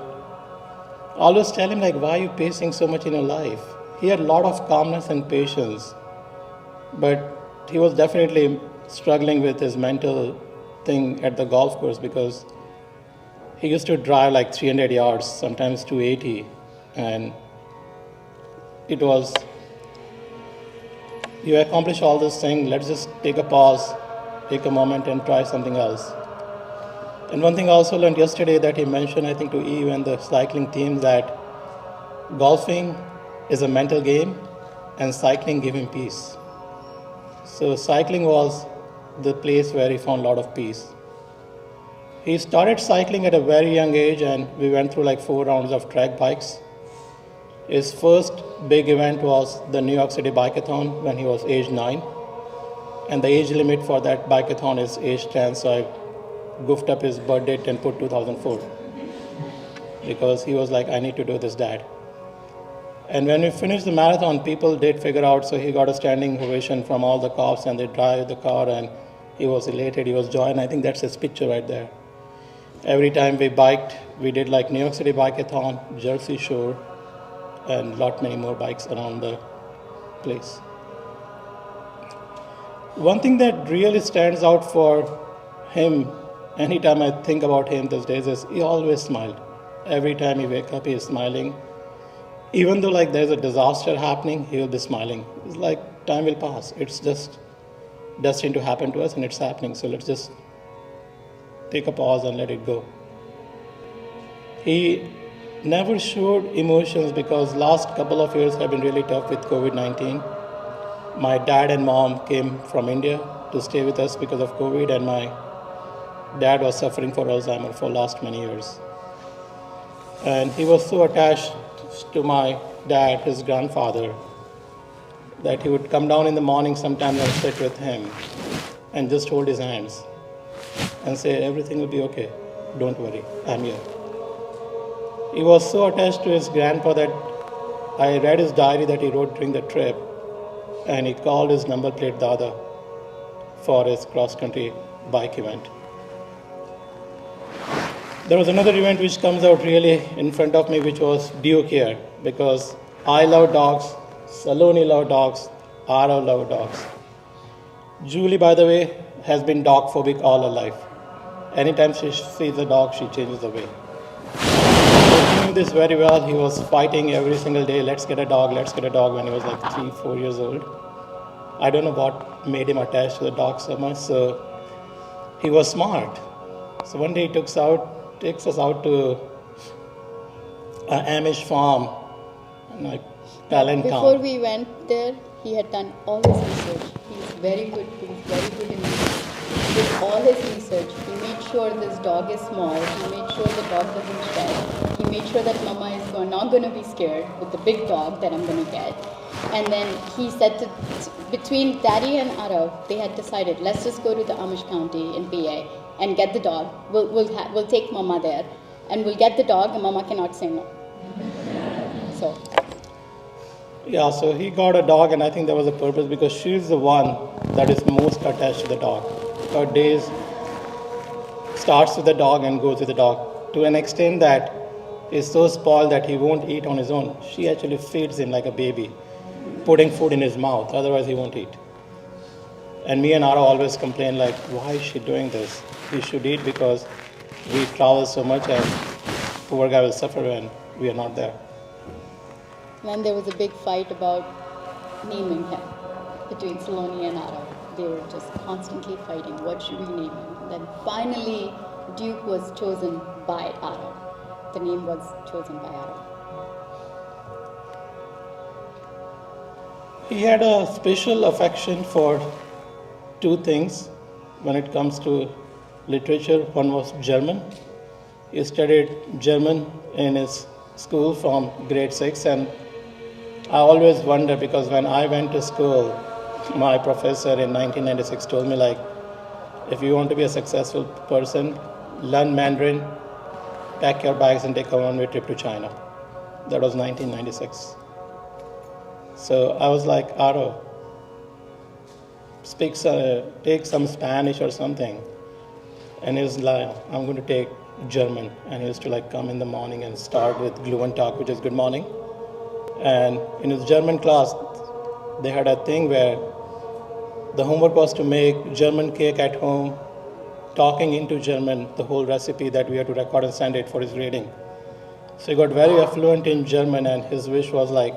always tell him like, why are you pacing so much in your life? He had a lot of calmness and patience But he was definitely struggling with his mental thing at the golf course because he used to drive like 300 yards, sometimes 280, and it was, you accomplish all this thing, let's just take a pause, take a moment and try something else. And one thing I also learned yesterday that he mentioned, I think to Eve and the cycling team, that golfing is a mental game and cycling gave him peace. So cycling was the place where he found a lot of peace. He started cycling at a very young age and we went through like 4 rounds of track bikes. His first big event was the New York City Bikeathon when he was age 9. And the age limit for that bikeathon is age 10, so I goofed up his birth date and put 2004. Because he was like, I need to do this, Dad. And when we finished the marathon, people did figure out, so he got a standing ovation from all the cops and they drive the car and he was elated, he was joy, and I think that's his picture right there. Every time we biked, we did like New York City Bikeathon, Jersey Shore, and lot many more bikes around the place. One thing that really stands out for him, anytime I think about him these days, is he always smiled. Every time he wake up, he is smiling. Even though like there's a disaster happening, he will be smiling. It's like time will pass. It's just destined to happen to us and it's happening. So let's just take a pause and let it go. He never showed emotions because last couple of years have been really tough with COVID-19. My dad and mom came from India to stay with us because of COVID, and my dad was suffering for Alzheimer for last many years. And he was so attached to my dad, his grandfather, that he would come down in the morning sometimes and sit with him and just hold his hands and say, everything will be okay, don't worry, I'm here. He was so attached to his grandpa that I read his diary that he wrote during the trip, and he called his number plate Dada for his cross-country bike event. There was another event which comes out really in front of me, which was Due Care, because I love dogs, Saloni love dogs, Aarav love dogs. Julie, by the way, has been dog phobic all her life. Anytime she sees a dog, she changes away. He knew this very well. He was fighting every single day, let's get a dog, when he was like 3-4 years old. I don't know what made him attached to the dog so much, so he was smart. So one day he takes us out to an Amish farm, like Highland town. Before we went there, he had done all his research. He's very good. He was very good in research. He did all his research. He made sure this dog is small. He made sure the dog doesn't shed. He made sure that Mama is not going to be scared with the big dog that I'm going to get. And then he said between Daddy and Aarav, they had decided, let's just go to the Amish County in PA and get the dog. We'll take Mama there, and we'll get the dog, and Mama cannot say no. So. Yeah, so he got a dog, and I think that was the purpose, because she's the one that is most attached to the dog. Her days starts with the dog and goes with the dog, to an extent that he's so spoiled that he won't eat on his own. She actually feeds him like a baby, putting food in his mouth, otherwise he won't eat. And me and Aarav always complain like, why is she doing this? He should eat because we travel so much and poor guy will suffer when we are not there. Then there was a big fight about naming him between Saloni and Aarav. They were just constantly fighting, what should we name him? And then finally, Duke was chosen by Aarav. The name was chosen by Aarav. He had a special affection for 2 things when it comes to literature. One was German. He studied German in his school from grade 6, and I always wonder, because when I went to school, my professor in 1996 told me, like, if you want to be a successful person, learn Mandarin, pack your bags and take a one-way trip to China. That was 1996. So I was like, Aarav, take some Spanish or something. And he was like, I'm going to take German. And he used to like come in the morning and start with Guten Tag, which is good morning. And in his German class, they had a thing where The homework was to make German cake at home, talking into German, the whole recipe that we had to record and send it for his reading. So he got very affluent in German, and his wish was like,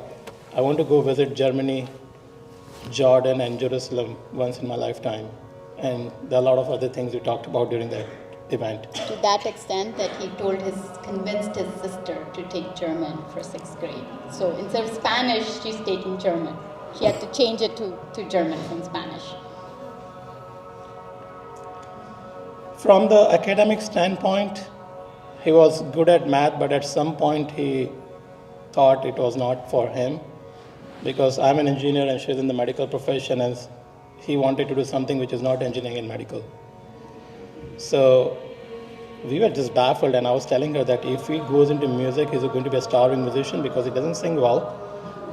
I want to go visit Germany, Jordan, and Jerusalem once in my lifetime. And there are a lot of other things we talked about during that event. To that extent that he convinced his sister to take German for 6th grade. So instead of Spanish, she's taking German. She had to change it to German from Spanish. From the academic standpoint, he was good at math, but at some point he thought it was not for him, because I'm an engineer and she's in the medical profession, and he wanted to do something which is not engineering and medical. So we were just baffled, and I was telling her that if he goes into music, he's going to be a starving musician because he doesn't sing well.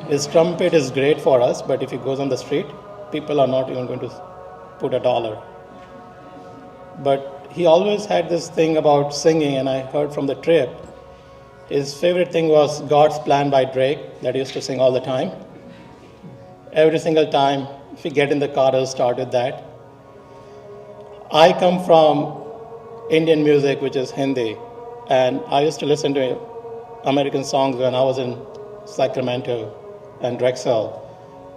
His trumpet is great for us, but if he goes on the street, people are not even going to put $1. But he always had this thing about singing, and I heard from the trip, his favorite thing was God's Plan by Drake, that he used to sing all the time. Every single time, if we get in the car, he'll start with that. I come from Indian music, which is Hindi, and I used to listen to American songs when I was in Sacramento and Drexel.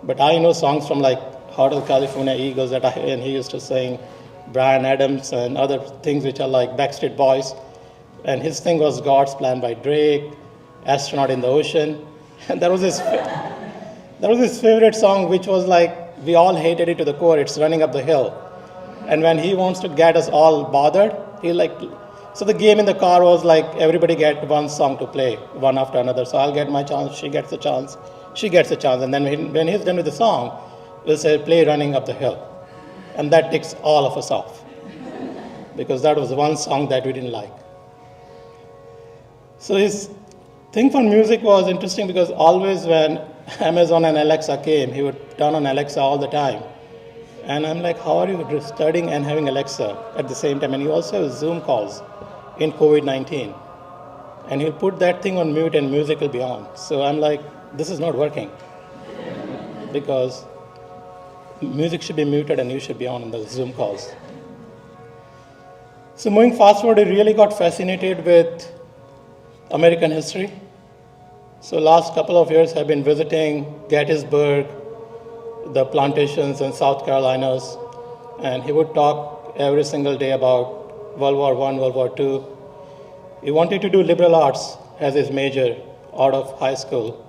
But I know songs from like Hotel California Eagles and he used to sing Bryan Adams and other things which are like Backstreet Boys. And his thing was God's Plan by Drake, Astronaut in the Ocean. And that was his favorite song, which was like, we all hated it to the core. It's Running Up the Hill. And when he wants to get us all bothered, so the game in the car was like, everybody get one song to play, one after another. So I'll get my chance, she gets a chance, she gets a chance. And then when he's done with the song, we'll say, play Running Up the Hill. And that ticks all of us off, because that was one song that we didn't like. So his thing for music was interesting, because always when Amazon and Alexa came, he would turn on Alexa all the time. And I'm like, how are you studying and having Alexa at the same time? And you also have Zoom calls in COVID-19. And he'll put that thing on mute and music will be on. So I'm like, this is not working, because music should be muted and you should be on the Zoom calls. So moving fast forward, I really got fascinated with American history. So last couple of years I've been visiting Gettysburg, the plantations in South Carolinas, and he would talk every single day about World War I, World War II. He wanted to do liberal arts as his major out of high school.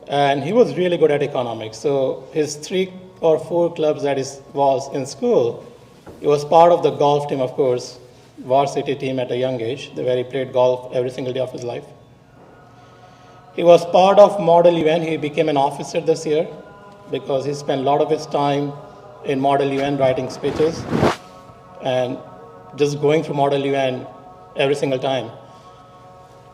And he was really good at economics. So his 3 or 4 clubs that he was in school, he was part of the golf team, of course, varsity team at a young age, where he played golf every single day of his life. He was part of Model UN. He became an officer this year because he spent a lot of his time in Model UN writing speeches and just going through Model UN every single time.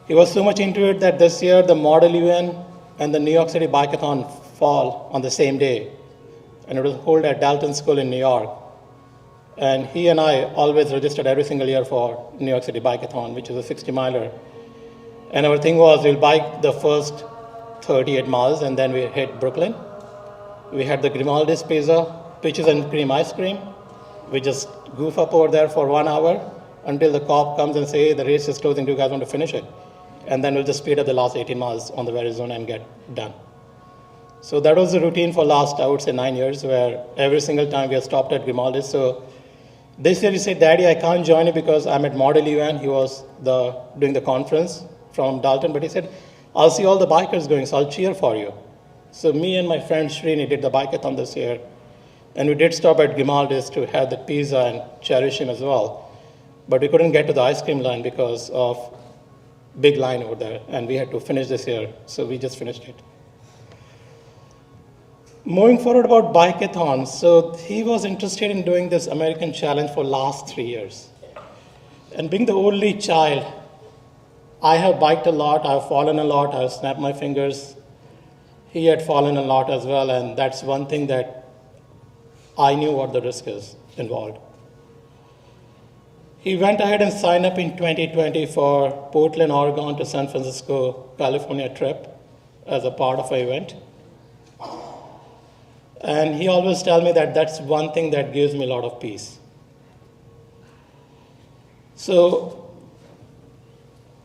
He was so much into it that this year the Model UN and the New York City Bikeathon fall on the same day. And it was held at Dalton School in New York. And he and I always registered every single year for New York City Bikeathon, which is a 60-miler. And our thing was, we'll bike the first 38 miles and then we hit Brooklyn. We had the Grimaldi's Pizza, peaches and cream ice cream. We just goof up over there for 1 hour until the cop comes and say, hey, the race is closing, do you guys want to finish it? And then we'll just speed up the last 18 miles on the Arizona and get done. So that was the routine for last, I would say, 9 years, where every single time we have stopped at Grimaldi's. So this year he said, Daddy, I can't join you because I'm at Model UN. He was doing the conference from Dalton, but he said, I'll see all the bikers going, so I'll cheer for you. So me and my friend Srini did the bikeathon this year, and we did stop at Grimaldi's to have the pizza and cherish him as well. But we couldn't get to the ice cream line because of big line over there, and we had to finish this year, so we just finished it. Moving forward about bikeathons, so he was interested in doing this American challenge for last 3 years. And being the only child, I have biked a lot, I've fallen a lot, I've snapped my fingers. He had fallen a lot as well, and that's one thing that I knew what the risk is involved. He went ahead and signed up in 2020 for Portland, Oregon to San Francisco, California trip as a part of an event. And he always tell me that that's one thing that gives me a lot of peace. So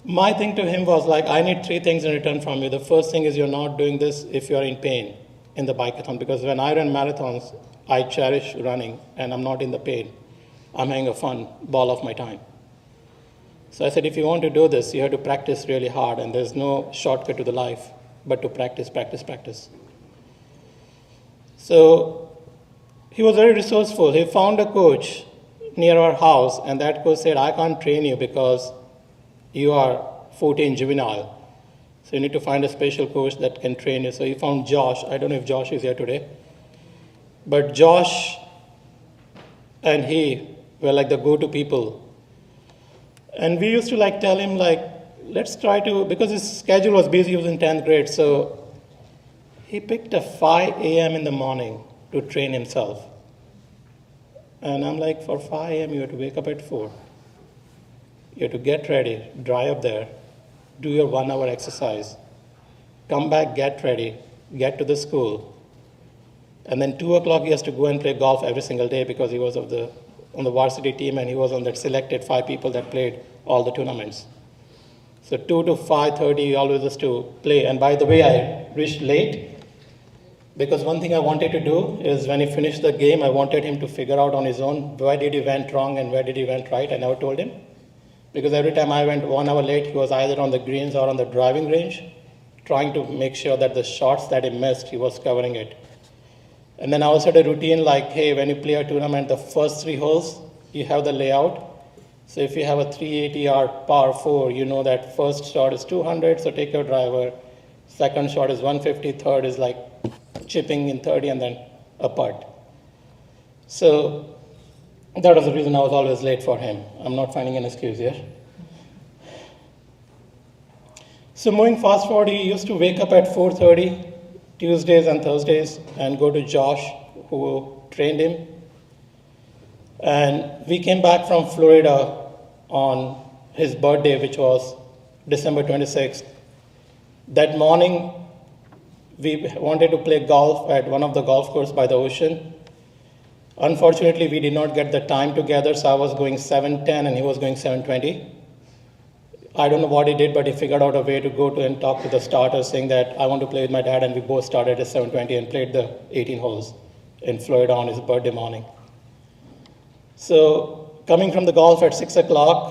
my thing to him was like, I need 3 things in return from you. The first thing is you're not doing this if you're in pain in the bikeathon, because when I run marathons, I cherish running and I'm not in the pain. I'm having a fun ball of my time. So I said, if you want to do this, you have to practice really hard, and there's no shortcut to the life but to practice, practice, practice. So he was very resourceful. He found a coach near our house, and that coach said, I can't train you because you are 14 juvenile. So you need to find a special coach that can train you. So he found Josh. I don't know if Josh is here today. But Josh and he were like the go-to people. And we used to like tell him like, let's try to, because his schedule was busy, he was in 10th grade. So he picked a 5 a.m. in the morning to train himself. And I'm like, for 5 a.m. you have to wake up at 4. You have to get ready, drive up there, do your 1 hour exercise, come back, get ready, get to the school. And then 2 o'clock he has to go and play golf every single day because he was on the varsity team and he was on that selected 5 people that played all the tournaments. So 2 to 5:30 he always has to play. And by the way, I reached late because one thing I wanted to do is when he finished the game, I wanted him to figure out on his own where did he went wrong and where did he went right. I never told him. Because every time I went 1 hour late, he was either on the greens or on the driving range, trying to make sure that the shots that he missed, he was covering it. And then I also had a routine like, hey, when you play a tournament, the first 3 holes, you have the layout. So if you have a 380-yard par 4, you know that first shot is 200, so take your driver. Second shot is 150, third is like chipping in 30, and then a putt. So that was the reason I was always late for him. I'm not finding an excuse here. So moving fast forward, he used to wake up at 4:30 Tuesdays and Thursdays and go to Josh, who trained him. And we came back from Florida on his birthday, which was December 26th. That morning, we wanted to play golf at one of the golf courses by the ocean. Unfortunately, we did not get the time together, so I was going 7:10 and he was going 7:20. I don't know what he did, but he figured out a way to go to and talk to the starter, saying that I want to play with my dad, and we both started at 7:20 and played the 18 holes in Florida on his birthday morning. So coming from the golf at 6 o'clock,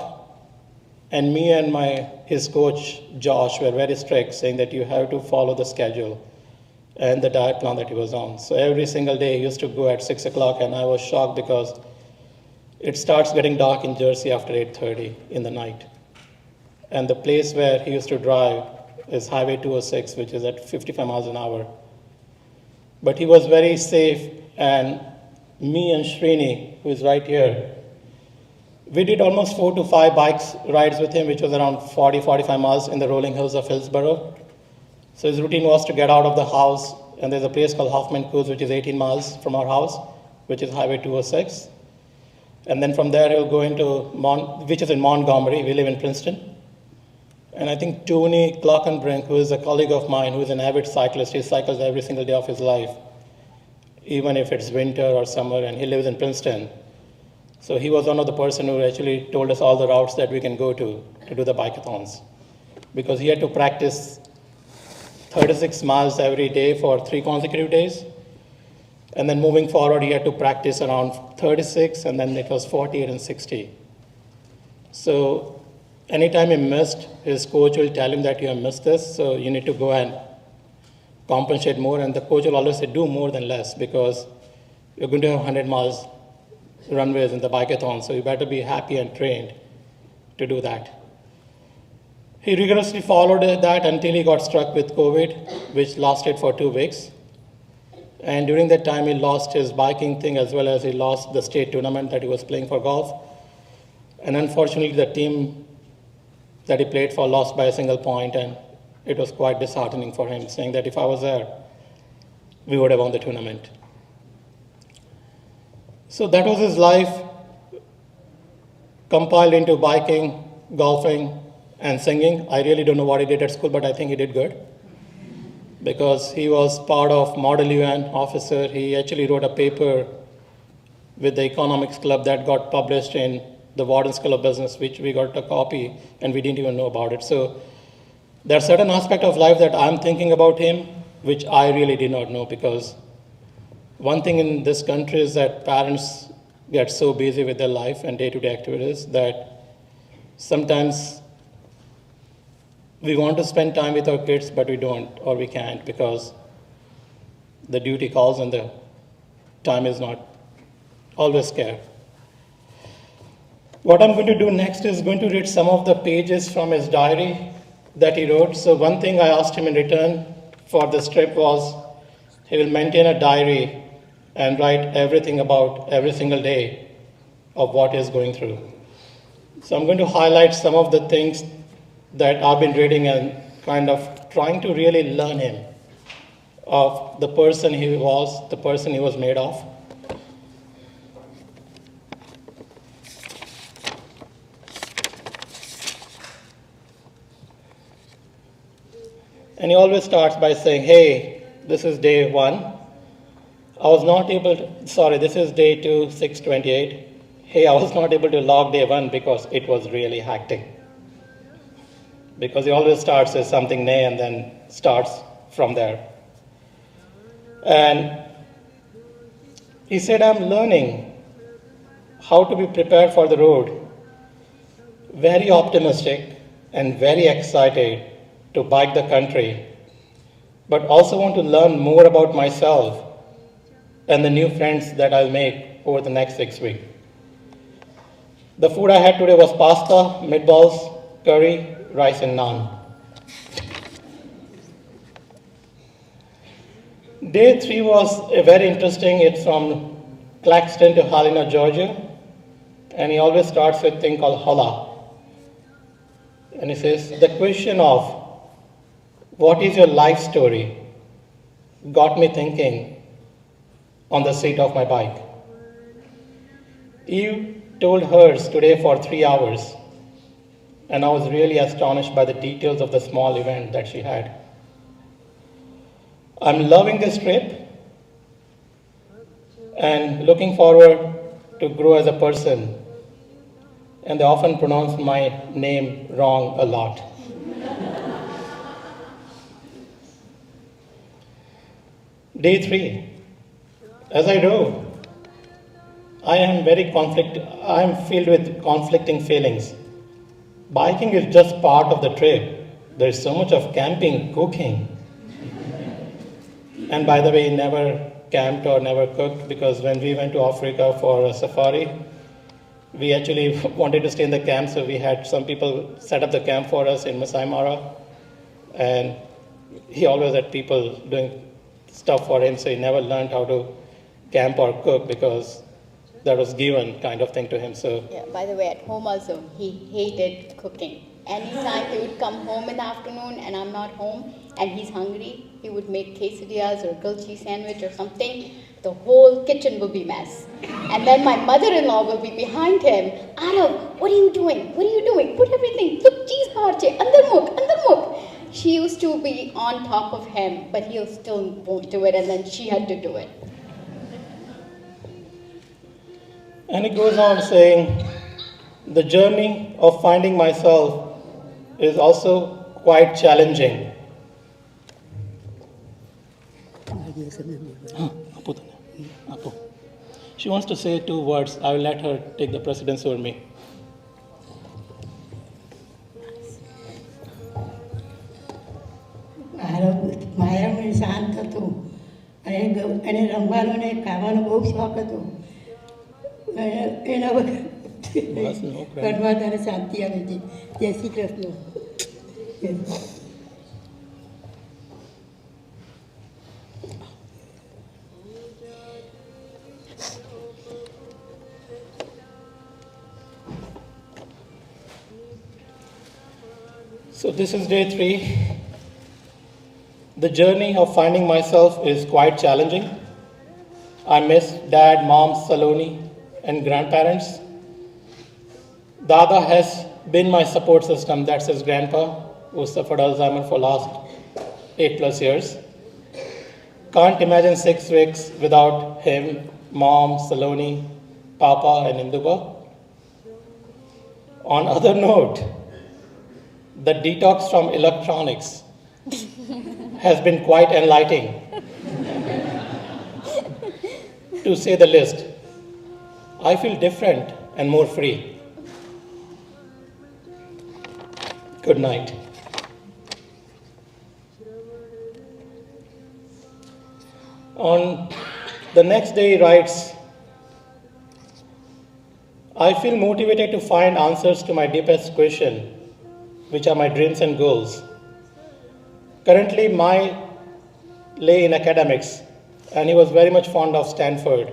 and me and his coach, Josh, were very strict, saying that you have to follow the schedule and the diet plan that he was on. So every single day he used to go at 6 o'clock, and I was shocked because it starts getting dark in Jersey after 8:30 in the night. And the place where he used to drive is Highway 206, which is at 55 miles an hour. But he was very safe, and me and Srini, who is right here, we did almost 4 to 5 bikes rides with him, which was around 45 miles in the rolling hills of Hillsborough. So his routine was to get out of the house, and there's a place called Hoffman Cruise, which is 18 miles from our house, which is Highway 206. And then from there, he'll go into, which is in Montgomery. We live in Princeton. And I think Tony Clockenbrink, who is a colleague of mine, who is an avid cyclist, he cycles every single day of his life, even if it's winter or summer, and he lives in Princeton. So he was one of the person who actually told us all the routes that we can go to do the bikeathons. Because he had to practice 36 miles every day for 3 consecutive days. And then moving forward, he had to practice around 36, and then it was 48 and 60. So anytime he missed, his coach will tell him that you have missed this, so you need to go and compensate more. And the coach will always say, do more than less, because you're going to have 100 miles runways in the bikeathon, so you better be happy and trained to do that. He rigorously followed that until he got struck with COVID, which lasted for 2 weeks. And during that time, he lost his biking thing, as well as he lost the state tournament that he was playing for golf. And unfortunately, the team that he played for lost by a single point, and it was quite disheartening for him, saying that if I was there, we would have won the tournament. So that was his life, compiled into biking, golfing, and singing. I really don't know what he did at school, but I think he did good. because he was part of Model UN officer. He actually wrote a paper with the Economics Club that got published in the Warden School of Business, which we got a copy and we didn't even know about it. So there are certain aspects of life that I'm thinking about him, which I really did not know, because one thing in this country is that parents get so busy with their life and day-to-day activities that sometimes we want to spend time with our kids, but we don't, or we can't, because the duty calls and the time is not always scarce. What I'm going to do next is going to read some of the pages from his diary that he wrote. So one thing I asked him in return for this trip was he will maintain a diary and write everything about every single day of what he's going through. So I'm going to highlight some of the things that I've been reading and kind of trying to really learn him, of the person he was, the person he was made of. And he always starts by saying, hey, this is day 1. This is day 2, 6/28. Hey, I was not able to log day 1 because it was really hectic. Because he always starts with something nay and then starts from there. And he said, I'm learning how to be prepared for the road. Very optimistic and very excited to bike the country, but also want to learn more about myself and the new friends that I'll make over the next 6 weeks. The food I had today was pasta, meatballs, curry, rice, and naan. Day 3 was very interesting. It's from Claxton to Helena, Georgia. And he always starts with a thing called holla. And he says, the question of what is your life story got me thinking on the seat of my bike. Eve told hers today for 3 hours, and I was really astonished by the details of the small event that she had. I'm loving this trip and looking forward to grow as a person. And they often pronounce my name wrong a lot. Day 3, as I drove, I am filled with conflicting feelings. Biking is just part of the trip. There's so much of camping, cooking. And by the way, never camped or never cooked, because when we went to Africa for a safari, we actually wanted to stay in the camp, so we had some people set up the camp for us in Masai Mara. And he always had people doing stuff for him, so he never learned how to camp or cook because that was given kind of thing to him. So Yeah, by the way, at home also, he hated cooking. Anytime he would come home in the afternoon and I'm not home and he's hungry, he would make quesadillas or grilled cheese sandwich or something. The whole kitchen will be mess. And then my mother-in-law will be behind him. Aarav, what are you doing? What are you doing? Put everything. Look, cheese parche. Andar muk. She used to be on top of him, but he'll still won't do it, and then she had to do it. And he goes on saying, the journey of finding myself is also quite challenging. She wants to say 2 words. I will let her take the precedence over me. માયામાં શાંત હતું અને રમવાનો ને ખાવાનો બહુ શોખ હતો એના વગર ઘરમાં તારે શાંતિ આવે છે. જય Shri Krishna. So this is day 3. The journey of finding myself is quite challenging. I miss dad, mom, Saloni, and grandparents. Dada has been my support system. That's his grandpa, who suffered Alzheimer for last 8+ years. Can't imagine 6 weeks without him, Mom, Saloni, Papa, and Induba. On other note, the detox from electronics has been quite enlightening, to say the least. I feel different and more free. Good night. On the next day, he writes, I feel motivated to find answers to my deepest question, which are my dreams and goals. Currently, my lay in academics, and he was very much fond of Stanford,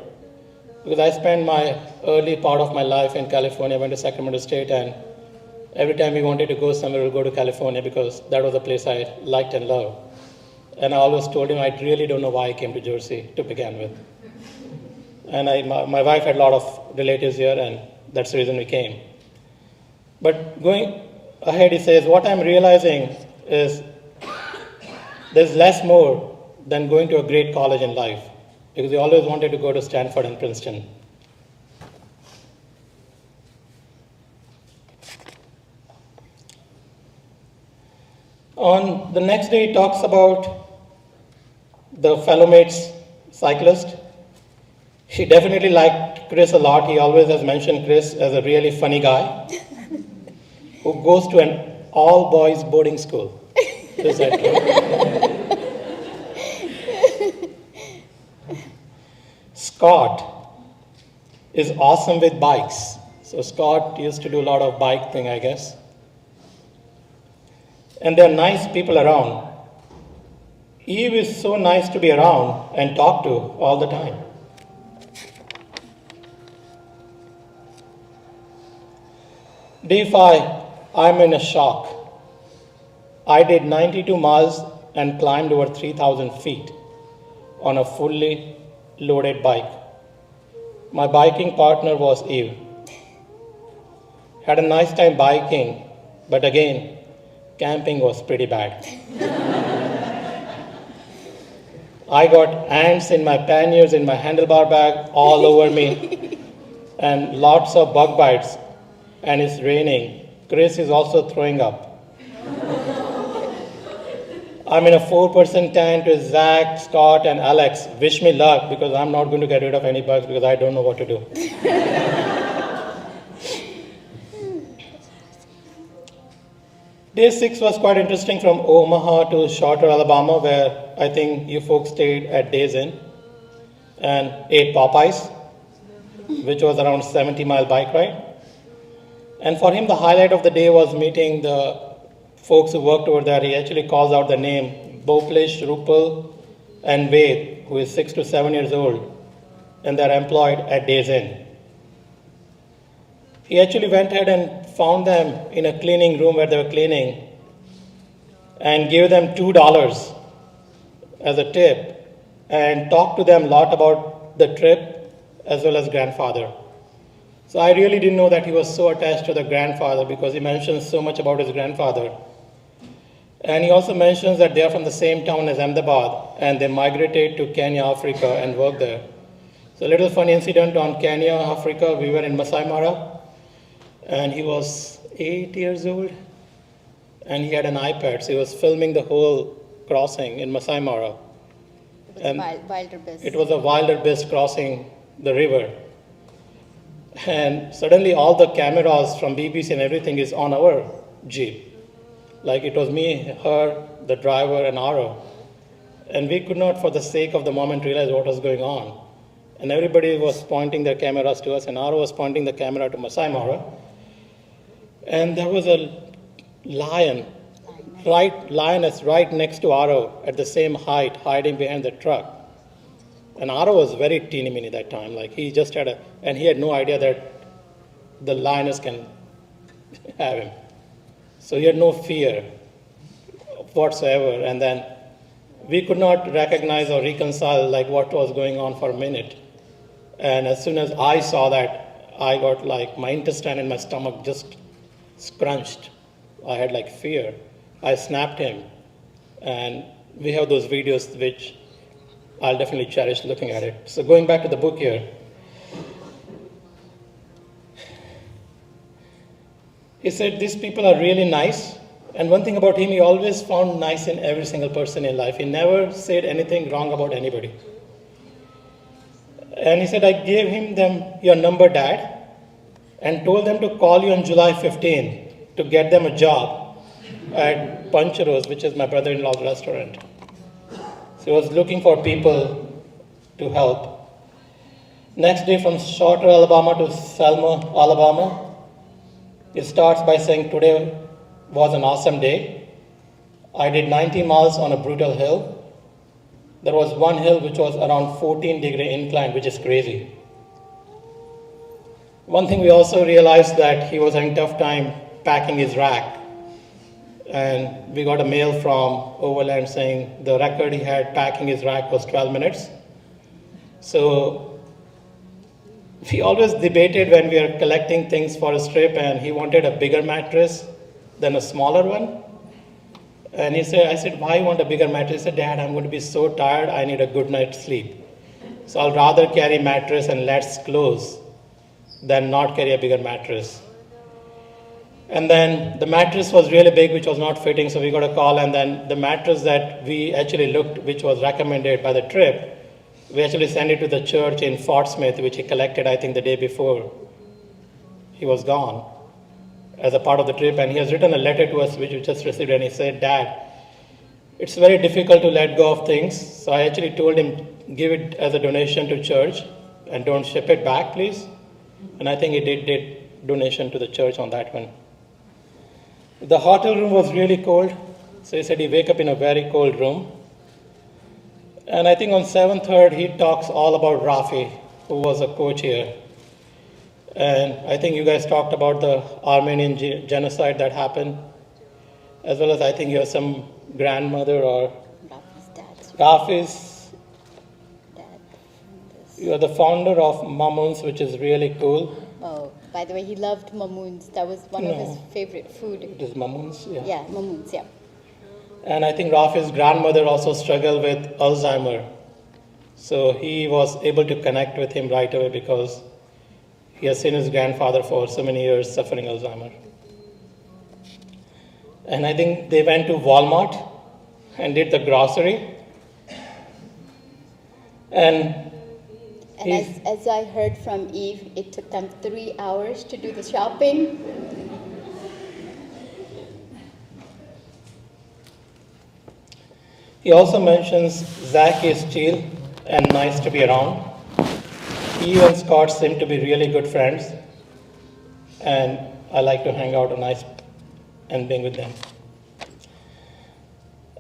because I spent my early part of my life in California. I went to Sacramento State, and every time we wanted to go somewhere, we'd go to California because that was the place I liked and loved. And I always told him I really don't know why I came to Jersey to begin with. And my wife had a lot of relatives here, and that's the reason we came. But going ahead, he says, what I'm realizing is there's less more than going to a great college in life, because he always wanted to go to Stanford and Princeton. On the next day, he talks about the fellow mates cyclist. He definitely liked Chris a lot. He always has mentioned Chris as a really funny guy who goes to an all-boys boarding school. Is that true? Scott is awesome with bikes. So Scott used to do a lot of bike thing, I guess. And there are nice people around. Eve is so nice to be around and talk to all the time. Day 5, I'm in a shock. I did 92 miles and climbed over 3,000 feet on a fully loaded bike. My biking partner was Eve. Had a nice time biking, but again, camping was pretty bad. I got ants in my panniers, in my handlebar bag, all over me, and lots of bug bites, and it's raining. Chris is also throwing up. I'm in a 4-person tent with Zach, Scott, and Alex. Wish me luck, because I'm not going to get rid of any bugs because I don't know what to do. Day 6 was quite interesting, from Omaha to Shorter, Alabama, where I think you folks stayed at Days Inn and ate Popeyes, which was around 70-mile bike ride. And for him, the highlight of the day was meeting the folks who worked over there. He actually calls out the name, Boplish, Rupal, and Wade, who is 6 to 7 years old, and they're employed at Days Inn. He actually went ahead and found them in a cleaning room where they were cleaning and gave them $2 as a tip and talked to them a lot about the trip as well as grandfather. So I really didn't know that he was so attached to the grandfather, because he mentions so much about his grandfather. And he also mentions that they are from the same town as Ahmedabad, and they migrated to Kenya, Africa, and worked there. So a little funny incident on Kenya, Africa. We were in Masai Mara, and he was 8 years old, and he had an iPad, so he was filming the whole crossing in Masai Mara. And wildebeest. It was a wildebeest crossing the river. And suddenly all the cameras from BBC and everything is on our Jeep. Like it was me, her, the driver, and Aarav. And we could not, for the sake of the moment, realize what was going on. And everybody was pointing their cameras to us, and Aarav was pointing the camera to Masai Mara. And there was a lioness right next to Aarav at the same height, hiding behind the truck. And Aarav was very teeny-miny that time. Like he just had and he had no idea that the lioness can have him. So he had no fear whatsoever. And then we could not recognize or reconcile like what was going on for a minute. And as soon as I saw that, I got like my intestine and my stomach just scrunched. I had like fear. I snapped him. And we have those videos which I'll definitely cherish looking at it. So going back to the book here, he said these people are really nice. And one thing about him, he always found nice in every single person in life. He never said anything wrong about anybody. And he said, I gave them your number, Dad, and told them to call you on July 15 to get them a job at Pancheros, which is my brother-in-law's restaurant. So he was looking for people to help. Next day from Shorter, Alabama to Selma, Alabama, it starts by saying, today was an awesome day. I did 90 miles on a brutal hill. There was one hill which was around 14-degree incline, which is crazy. One thing we also realized that he was having a tough time packing his rack. And we got a mail from Overland saying the record he had packing his rack was 12 minutes. So we always debated when we were collecting things for his trip, and he wanted a bigger mattress than a smaller one. And I said, why you want a bigger mattress? He said, Dad, I'm going to be so tired, I need a good night's sleep. So I'll rather carry mattress and less clothes than not carry a bigger mattress. And then the mattress was really big, which was not fitting, so we got a call. And then the mattress that we actually looked, which was recommended by the trip, we actually sent it to the church in Fort Smith, which he collected, I think, the day before he was gone, as a part of the trip. And he has written a letter to us, which we just received, and he said, Dad, it's very difficult to let go of things. So I actually told him, give it as a donation to church and don't ship it back, please. And I think he did donation to the church on that one. The hotel room was really cold. So he said he wake up in a very cold room. And I think on 7/3, he talks all about Rafi, who was a coach here. And I think you guys talked about the Armenian genocide that happened, as well as I think you have some grandmother or Rafi's dad. You are the founder of Mamoons, which is really cool. Oh, by the way, he loved mamoons. That was one of his favorite food. It is Mamoons, yeah. Yeah, mamoons, yeah. And I think Rafi's grandmother also struggled with Alzheimer. So he was able to connect with him right away because he has seen his grandfather for so many years suffering Alzheimer. And I think they went to Walmart and did the grocery. And as I heard from Eve, it took them 3 hours to do the shopping. He also mentions Zach is chill and nice to be around. Eve and Scott seem to be really good friends, and I like to hang out and being with them.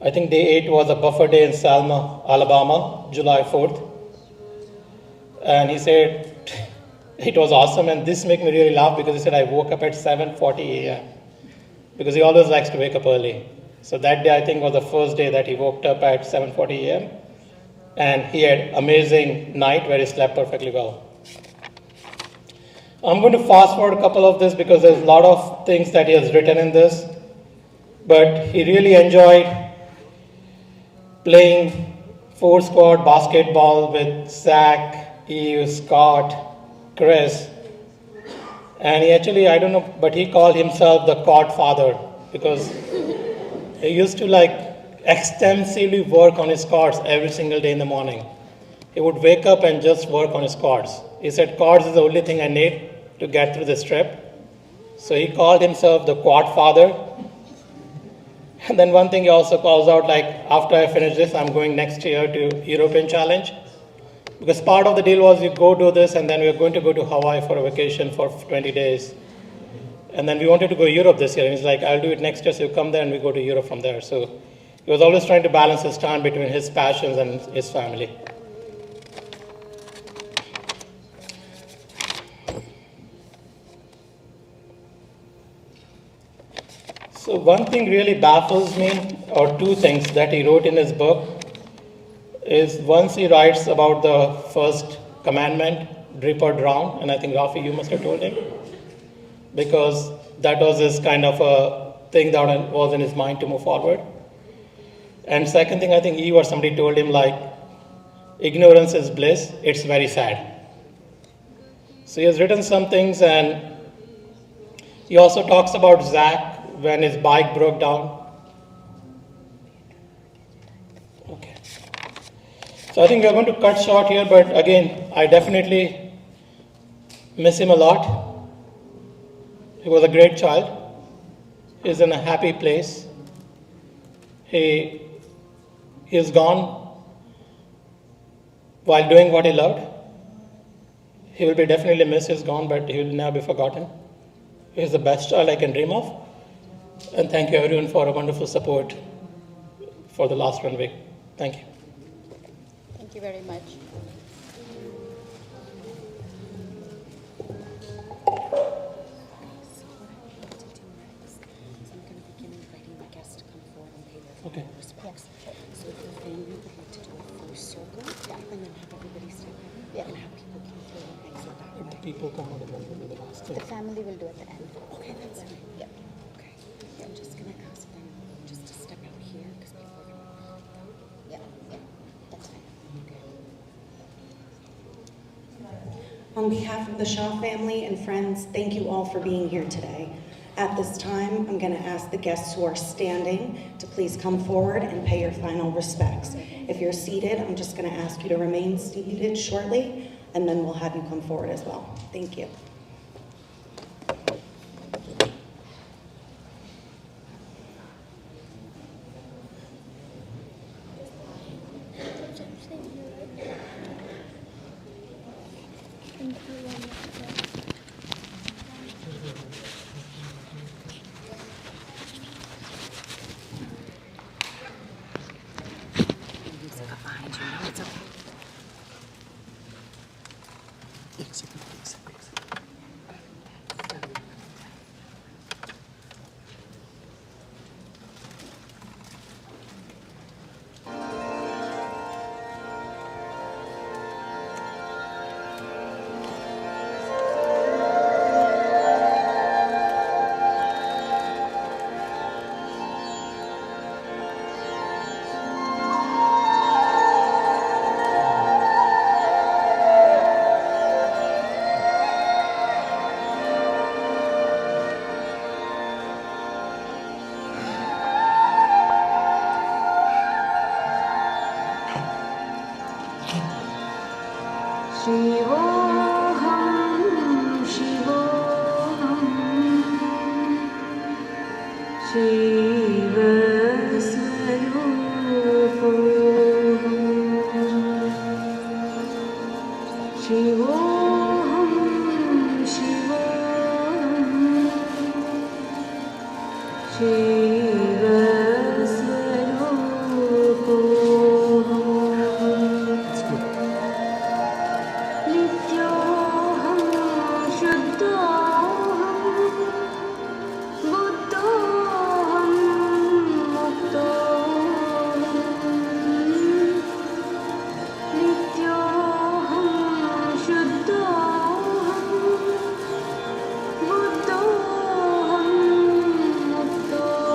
I think day 8 was a buffer day in Selma, Alabama, July 4th. And he said it was awesome, and this made me really laugh because he said I woke up at 7:40 a.m. because he always likes to wake up early. So that day I think was the first day that he woke up at 7:40 a.m. and he had amazing night where he slept perfectly well. I'm going to fast forward a couple of this because there's a lot of things that he has written in this, but he really enjoyed playing 4-squad basketball with Zach, Eve, Scott, Chris, and he actually, I don't know, but he called himself the quad father because he used to extensively work on his quads every single day in the morning. He would wake up and just work on his quads. He said, quads is the only thing I need to get through this trip. So he called himself the quad father. And then one thing he also calls out, after I finish this, I'm going next year to European Challenge. Because part of the deal was you go do this, and then we're going to go to Hawaii for a vacation for 20 days. And then we wanted to go to Europe this year. And he's like, I'll do it next year, so you come there and we go to Europe from there. So he was always trying to balance his time between his passions and his family. So one thing really baffles me, or two things that he wrote in his book, is once he writes about the first commandment, drip or drown, and I think Rafi, you must have told him, because that was his kind of a thing that was in his mind to move forward. And second thing, I think Eve or somebody told him, ignorance is bliss, it's very sad. So he has written some things, and he also talks about Zach when his bike broke down. Okay. So I think we are going to cut short here, but again, I definitely miss him a lot. He was a great child. He's in a happy place. He is gone while doing what he loved. He will be definitely missed. He's gone, but he will never be forgotten. He's the best child I can dream of. And thank you everyone for a wonderful support for the last 1 week. Thank you. Thank you very much. Okay. Yes. So the thing we would like to do a first circle, and then have everybody step in, Yeah. and have people come through and things like that. If the people come out, then we'll do the last thing. The family will do at the end. Okay, that's fine. Yep. Okay. I'm just gonna ask them just to step out here because people are gonna. Yeah. Yeah. That's fine. On behalf of the Shaw family and friends, thank you all for being here today. At this time, I'm going to ask the guests who are standing to please come forward and pay your final respects. If you're seated, I'm just going to ask you to remain seated shortly, and then we'll have you come forward as well. Thank you. Behind you. No, it's okay. शिवोऽहं शिवस्वरूपोऽहं नित्योऽहं शुद्धोऽहं बुद्धोऽहं मुक्तोऽहं नित्योऽहं शुद्धोऽहं बुद्धोऽहं मुक्तोऽहम्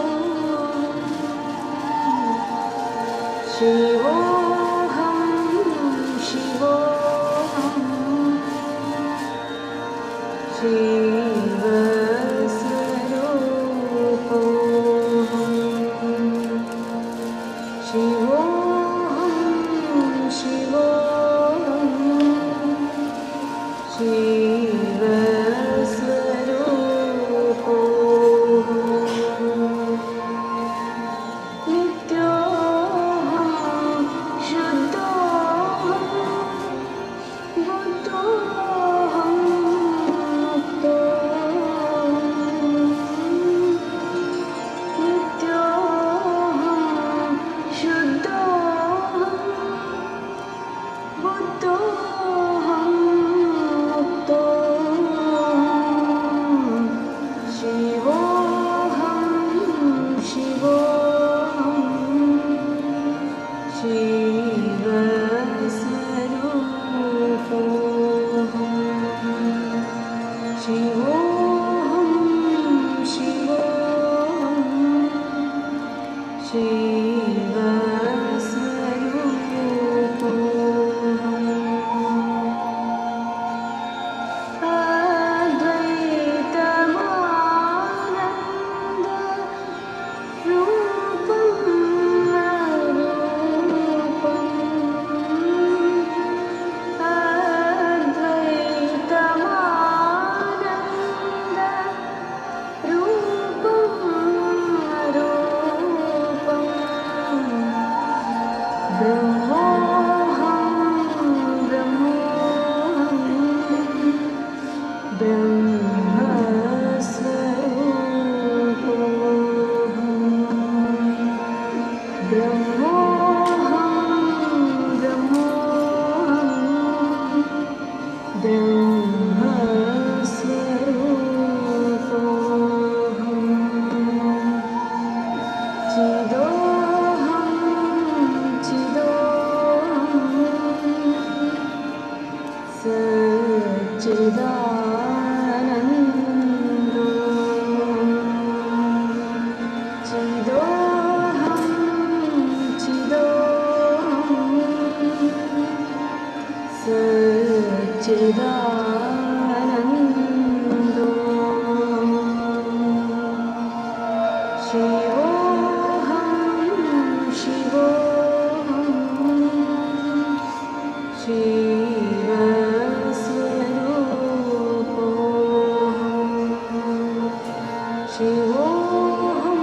शिवोऽहं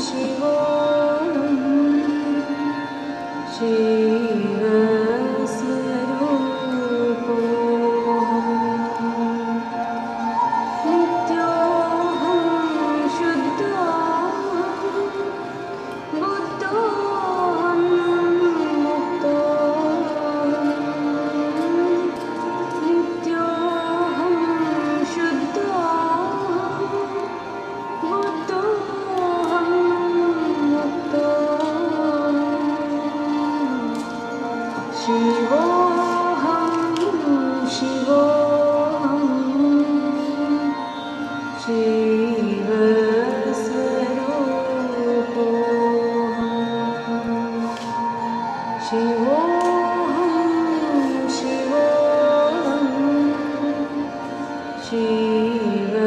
शिवोऽहं शिवस्वरूपोऽहम् नित्योऽहं शुद्धोऽहं बुद्धोऽहं मुक्तोऽहम् नित्योऽहं शुद्धोऽहं बुद्धोऽहं मुक्तोऽहम् शिवोऽहं शिवोऽहं शिवस्वरूपोऽहम् शिवोऽहं शिवोऽहं शिवस्वरूपोऽहम्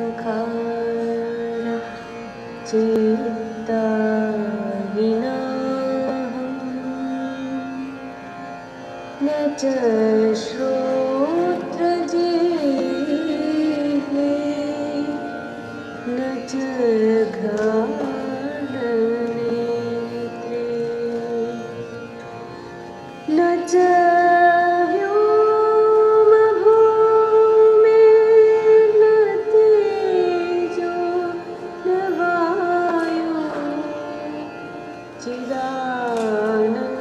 मनोबुद्ध्यहङ्कारः चित्तविनाहं न च श्रोत्रजिह्वे न च घ्राणनेत्रे न च व्योमभूमिर्न तेजो न वायुः चिदानन्दरूपः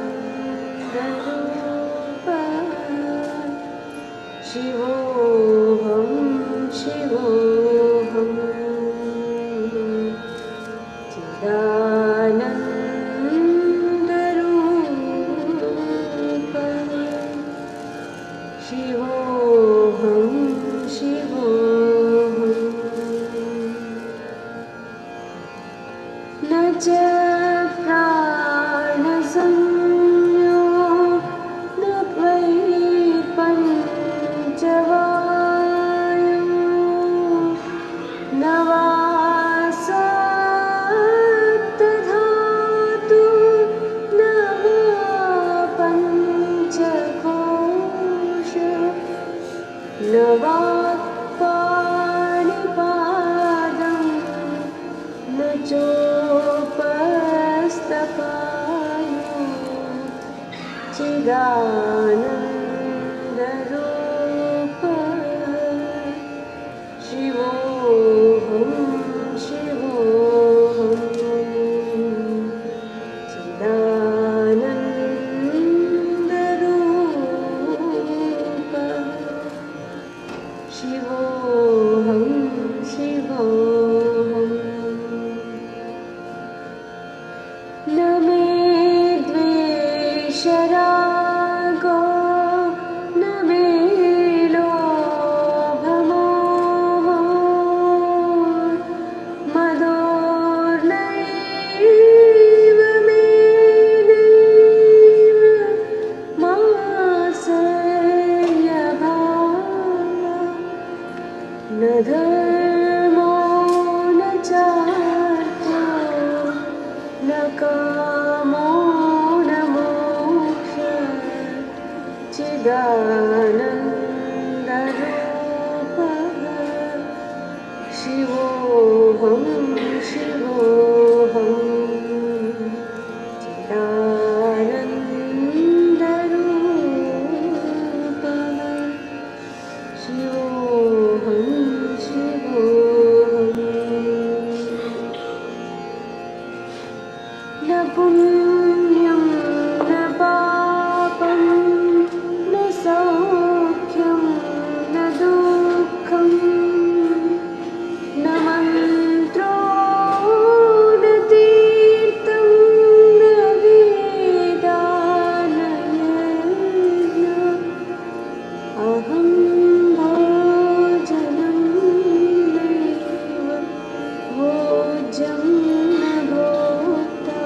शिवोऽहं शिवोऽहं चिदानन्दरूपः शिवोऽहं शिवोऽहं न च प्राणसंज्ञो न पञ्चवायुः न वा सप्तधातु न वा पञ्चकोश न वा पाणिपादं न चोपस्तपायो चिदानन्दरूपः शिवोऽहं शिवोऽहं चिदानन्दरूपः शिवोऽहं शिवोऽहं न मे द्वेषरागो न मे लोभमोहो मदोर्नैव मे नमो नमोऽख्य चिदानन्दरूपः शिवोऽहं शिवोऽहं चिदानन्दरूपः शिवोऽहं शिवोऽहम् न पुण्यं न पापं न सौख्यं न दुःखं न मन्त्रो न तीर्थं न वेदा न यज्ञः अहं भोजनं नैव भोज्यं न भोक्ता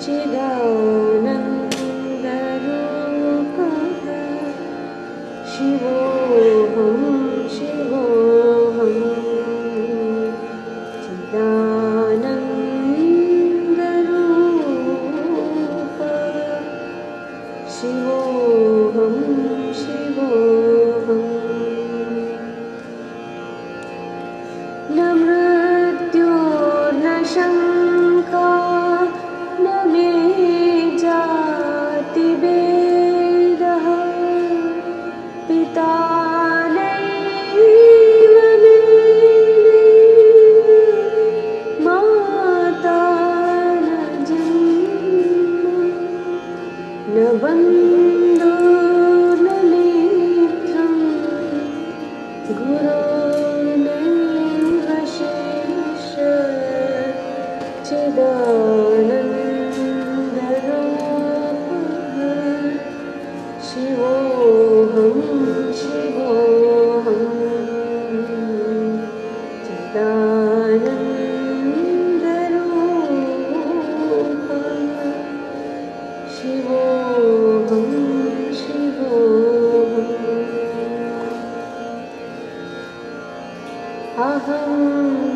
चिदानन्दरूपः शिवोऽहं शिवोऽहं चिदानन्दरूपः शिवोऽहं शिवोऽहम् न मृत्युर्न शङ्का न मे जातिभेदः पिता नैव मे माता न जन्म न बन्धुर्न मित्रं गुरुर्नैव शिष्यः चिदानन्दरूपः शिवोऽहं शिवोऽहं चिदानन्दरूपः शिवोऽहं शिवोऽहम् अहं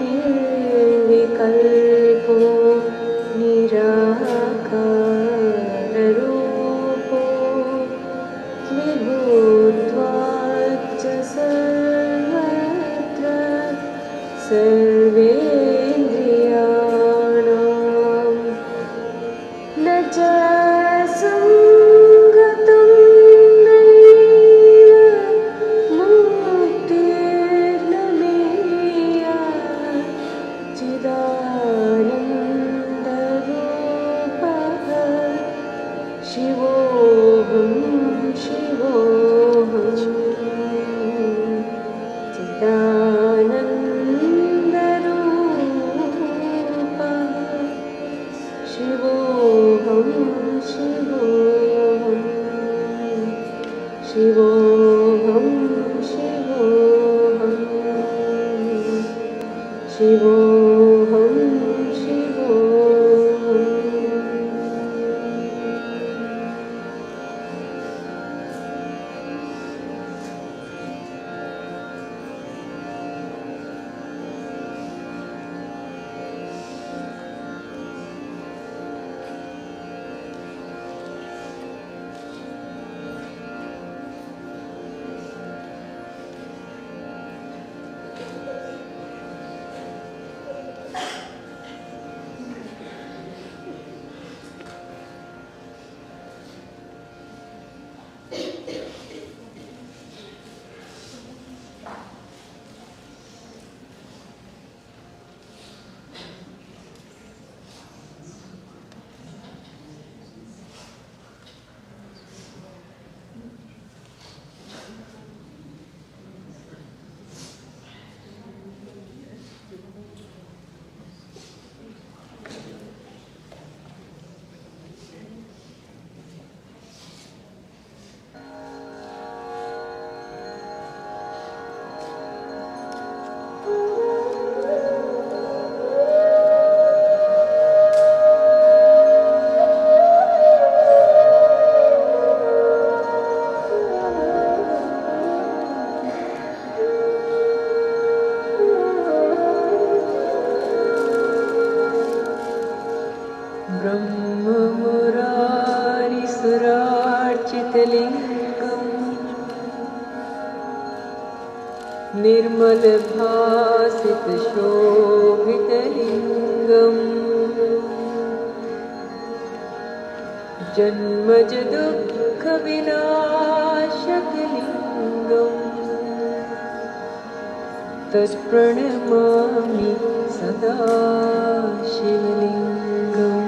निर्विकल्पो निराकाररूपो विभूत्वाच्च सर्वत्र सर्वेन्द्रियाणां न च सङ्गतं नैव मुक्तिर्न मेया चिदानन्दरूपः शिवोऽहं शिवोऽहं चिदानन्दरूपः शिवोऽहं शिवोऽहं शिवोऽहं शिवोऽहं शिवोऽहं शिवोऽहम् ब्रह्ममुरारिसुरार्चितलिङ्गम् निर्मलभासितशोभितलिङ्गम् जन्मजदुःखविनाशकलिङ्गम् तत्प्रणमामि सदा शिवलिङ्गम्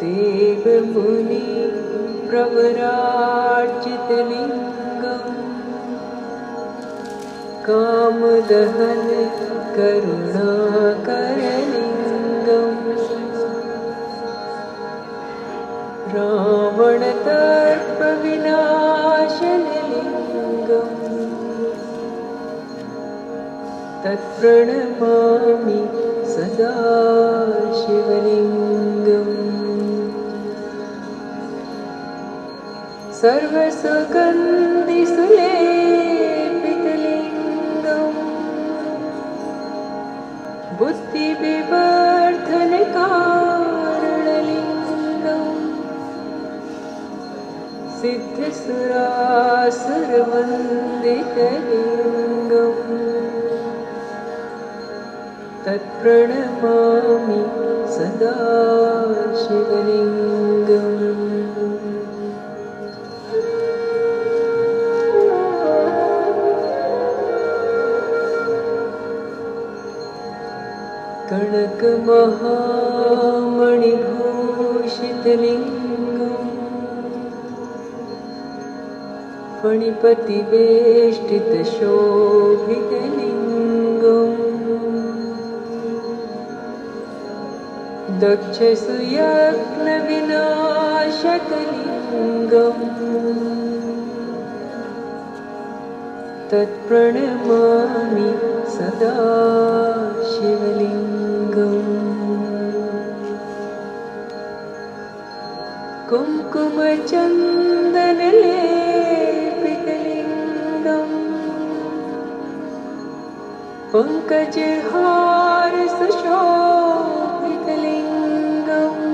देवमुनि प्रवरार्चितलिङ्गम् कामदहन करुणाकरलिङ्गम् रावणतर्पविनाशनलिङ्गम् तत्प्रणमामि सदा शिवलिङ्गम् सर्वसुगन्धिसुलेपितलिङ्गम् बुद्धिविवर्धनकारणलिङ्गम् सिद्धसुरासुरवन्दितलिङ्गम् तत्प्रणमामि सदा शिवलिङ्गम् कनकमहामणिभूषितलिङ्गम् फणिपतिवेष्टितशोभितलिङ्गम् दक्षसुयज्ञविनाशकलिङ्गम् तत्प्रणमामि सदा शिवलिङ्गम् कुङ्कुमचन्दनलेपितलिङ्गम् पङ्कजहारसुशोभितलिङ्गम्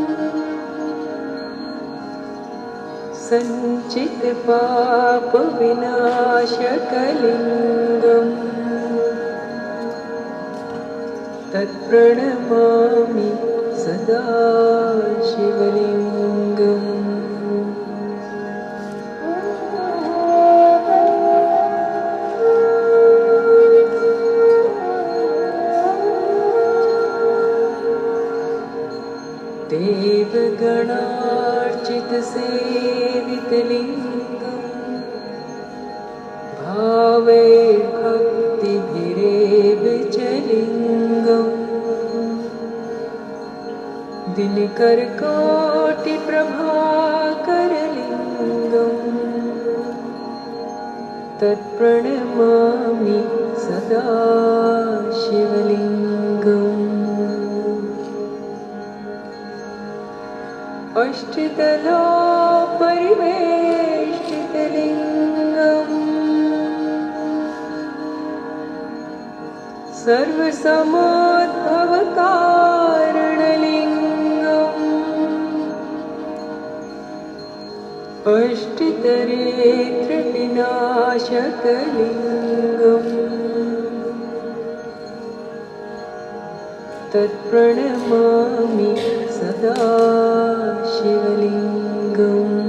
सञ्चितपापविनाशकलिङ्गम् तत्प्रणमामि सदा शिवलिङ्गम् देवगणार्चितसेवितलिङ्गम् भावैर्भक्तिभिरेव च लिङ्गम् दिनकरकोटिप्रभाकरलिङ्गम् तत्प्रणमामि सदा शिवलिङ्गम् अष्टदलोपरिवेष्टितलिङ्गम् सर्वसमोद्भवकारणलिङ्गम् अष्टदरिद्रविनाशकलिङ्गम् तत्प्रणमामि सदा शिवलिङ्गम्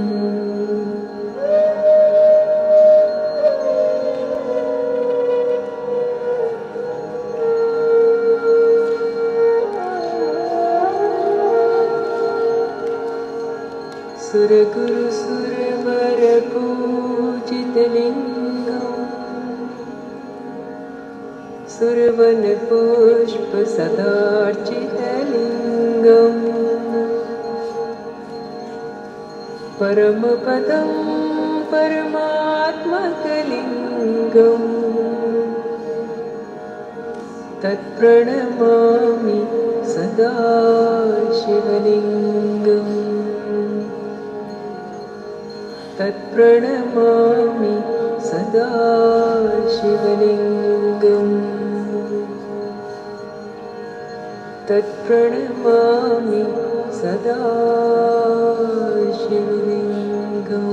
सुरगुरुसुरवरपूजितलिङ्गम् सुरवनपुष्पसदार्चितलिङ्गम् परमपदं परमात्मकलिङ्गम् तत्प्रणमामि सदा शिवलिङ्गम् तत्प्रणमामि सदा शिवलिङ्गम् तत्प्रणमामि सदा शिवलिङ्गम्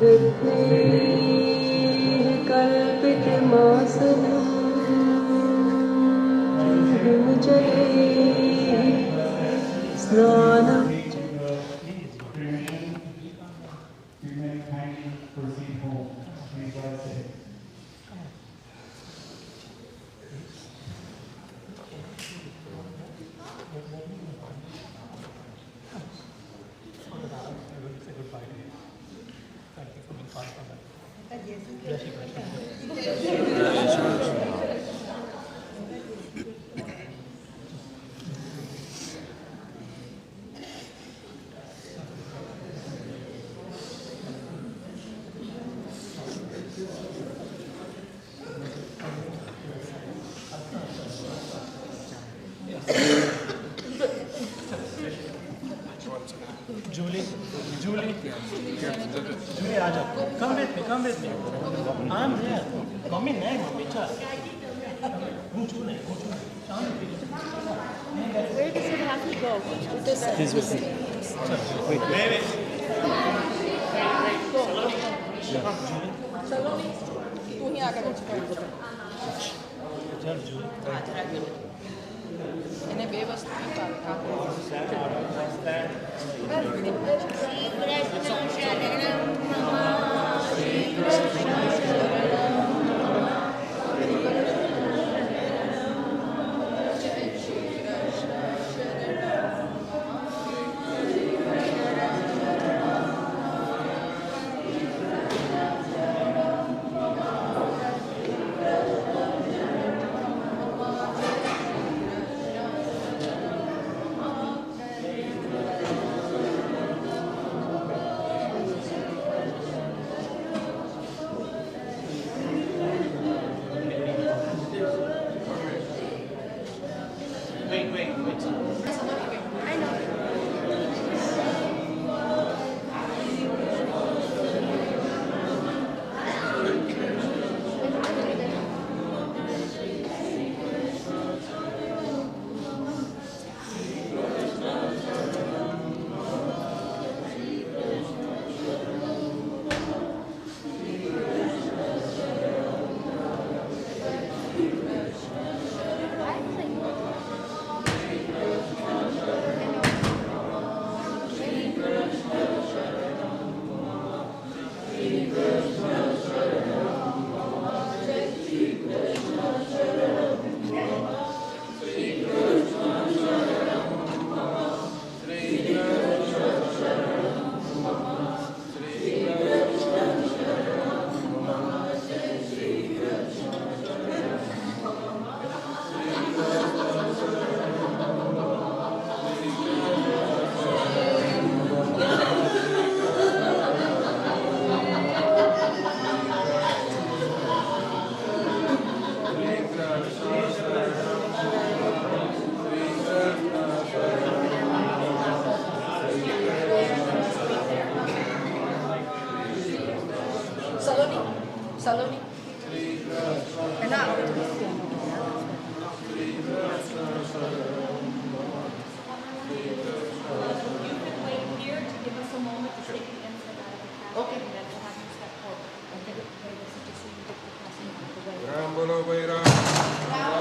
रत्नैः कल्पितमासनं हिमजलैः स्नानं Julie, Aja, come with me. I'm here. Mommy, nahi, mommy, chal. Where does it have to go? This way. Wait. Saloni, तू ही आकर चल Julie. इन्हें बेवस्ती Saloni. Enough. Okay. Ram bolo Bhairav.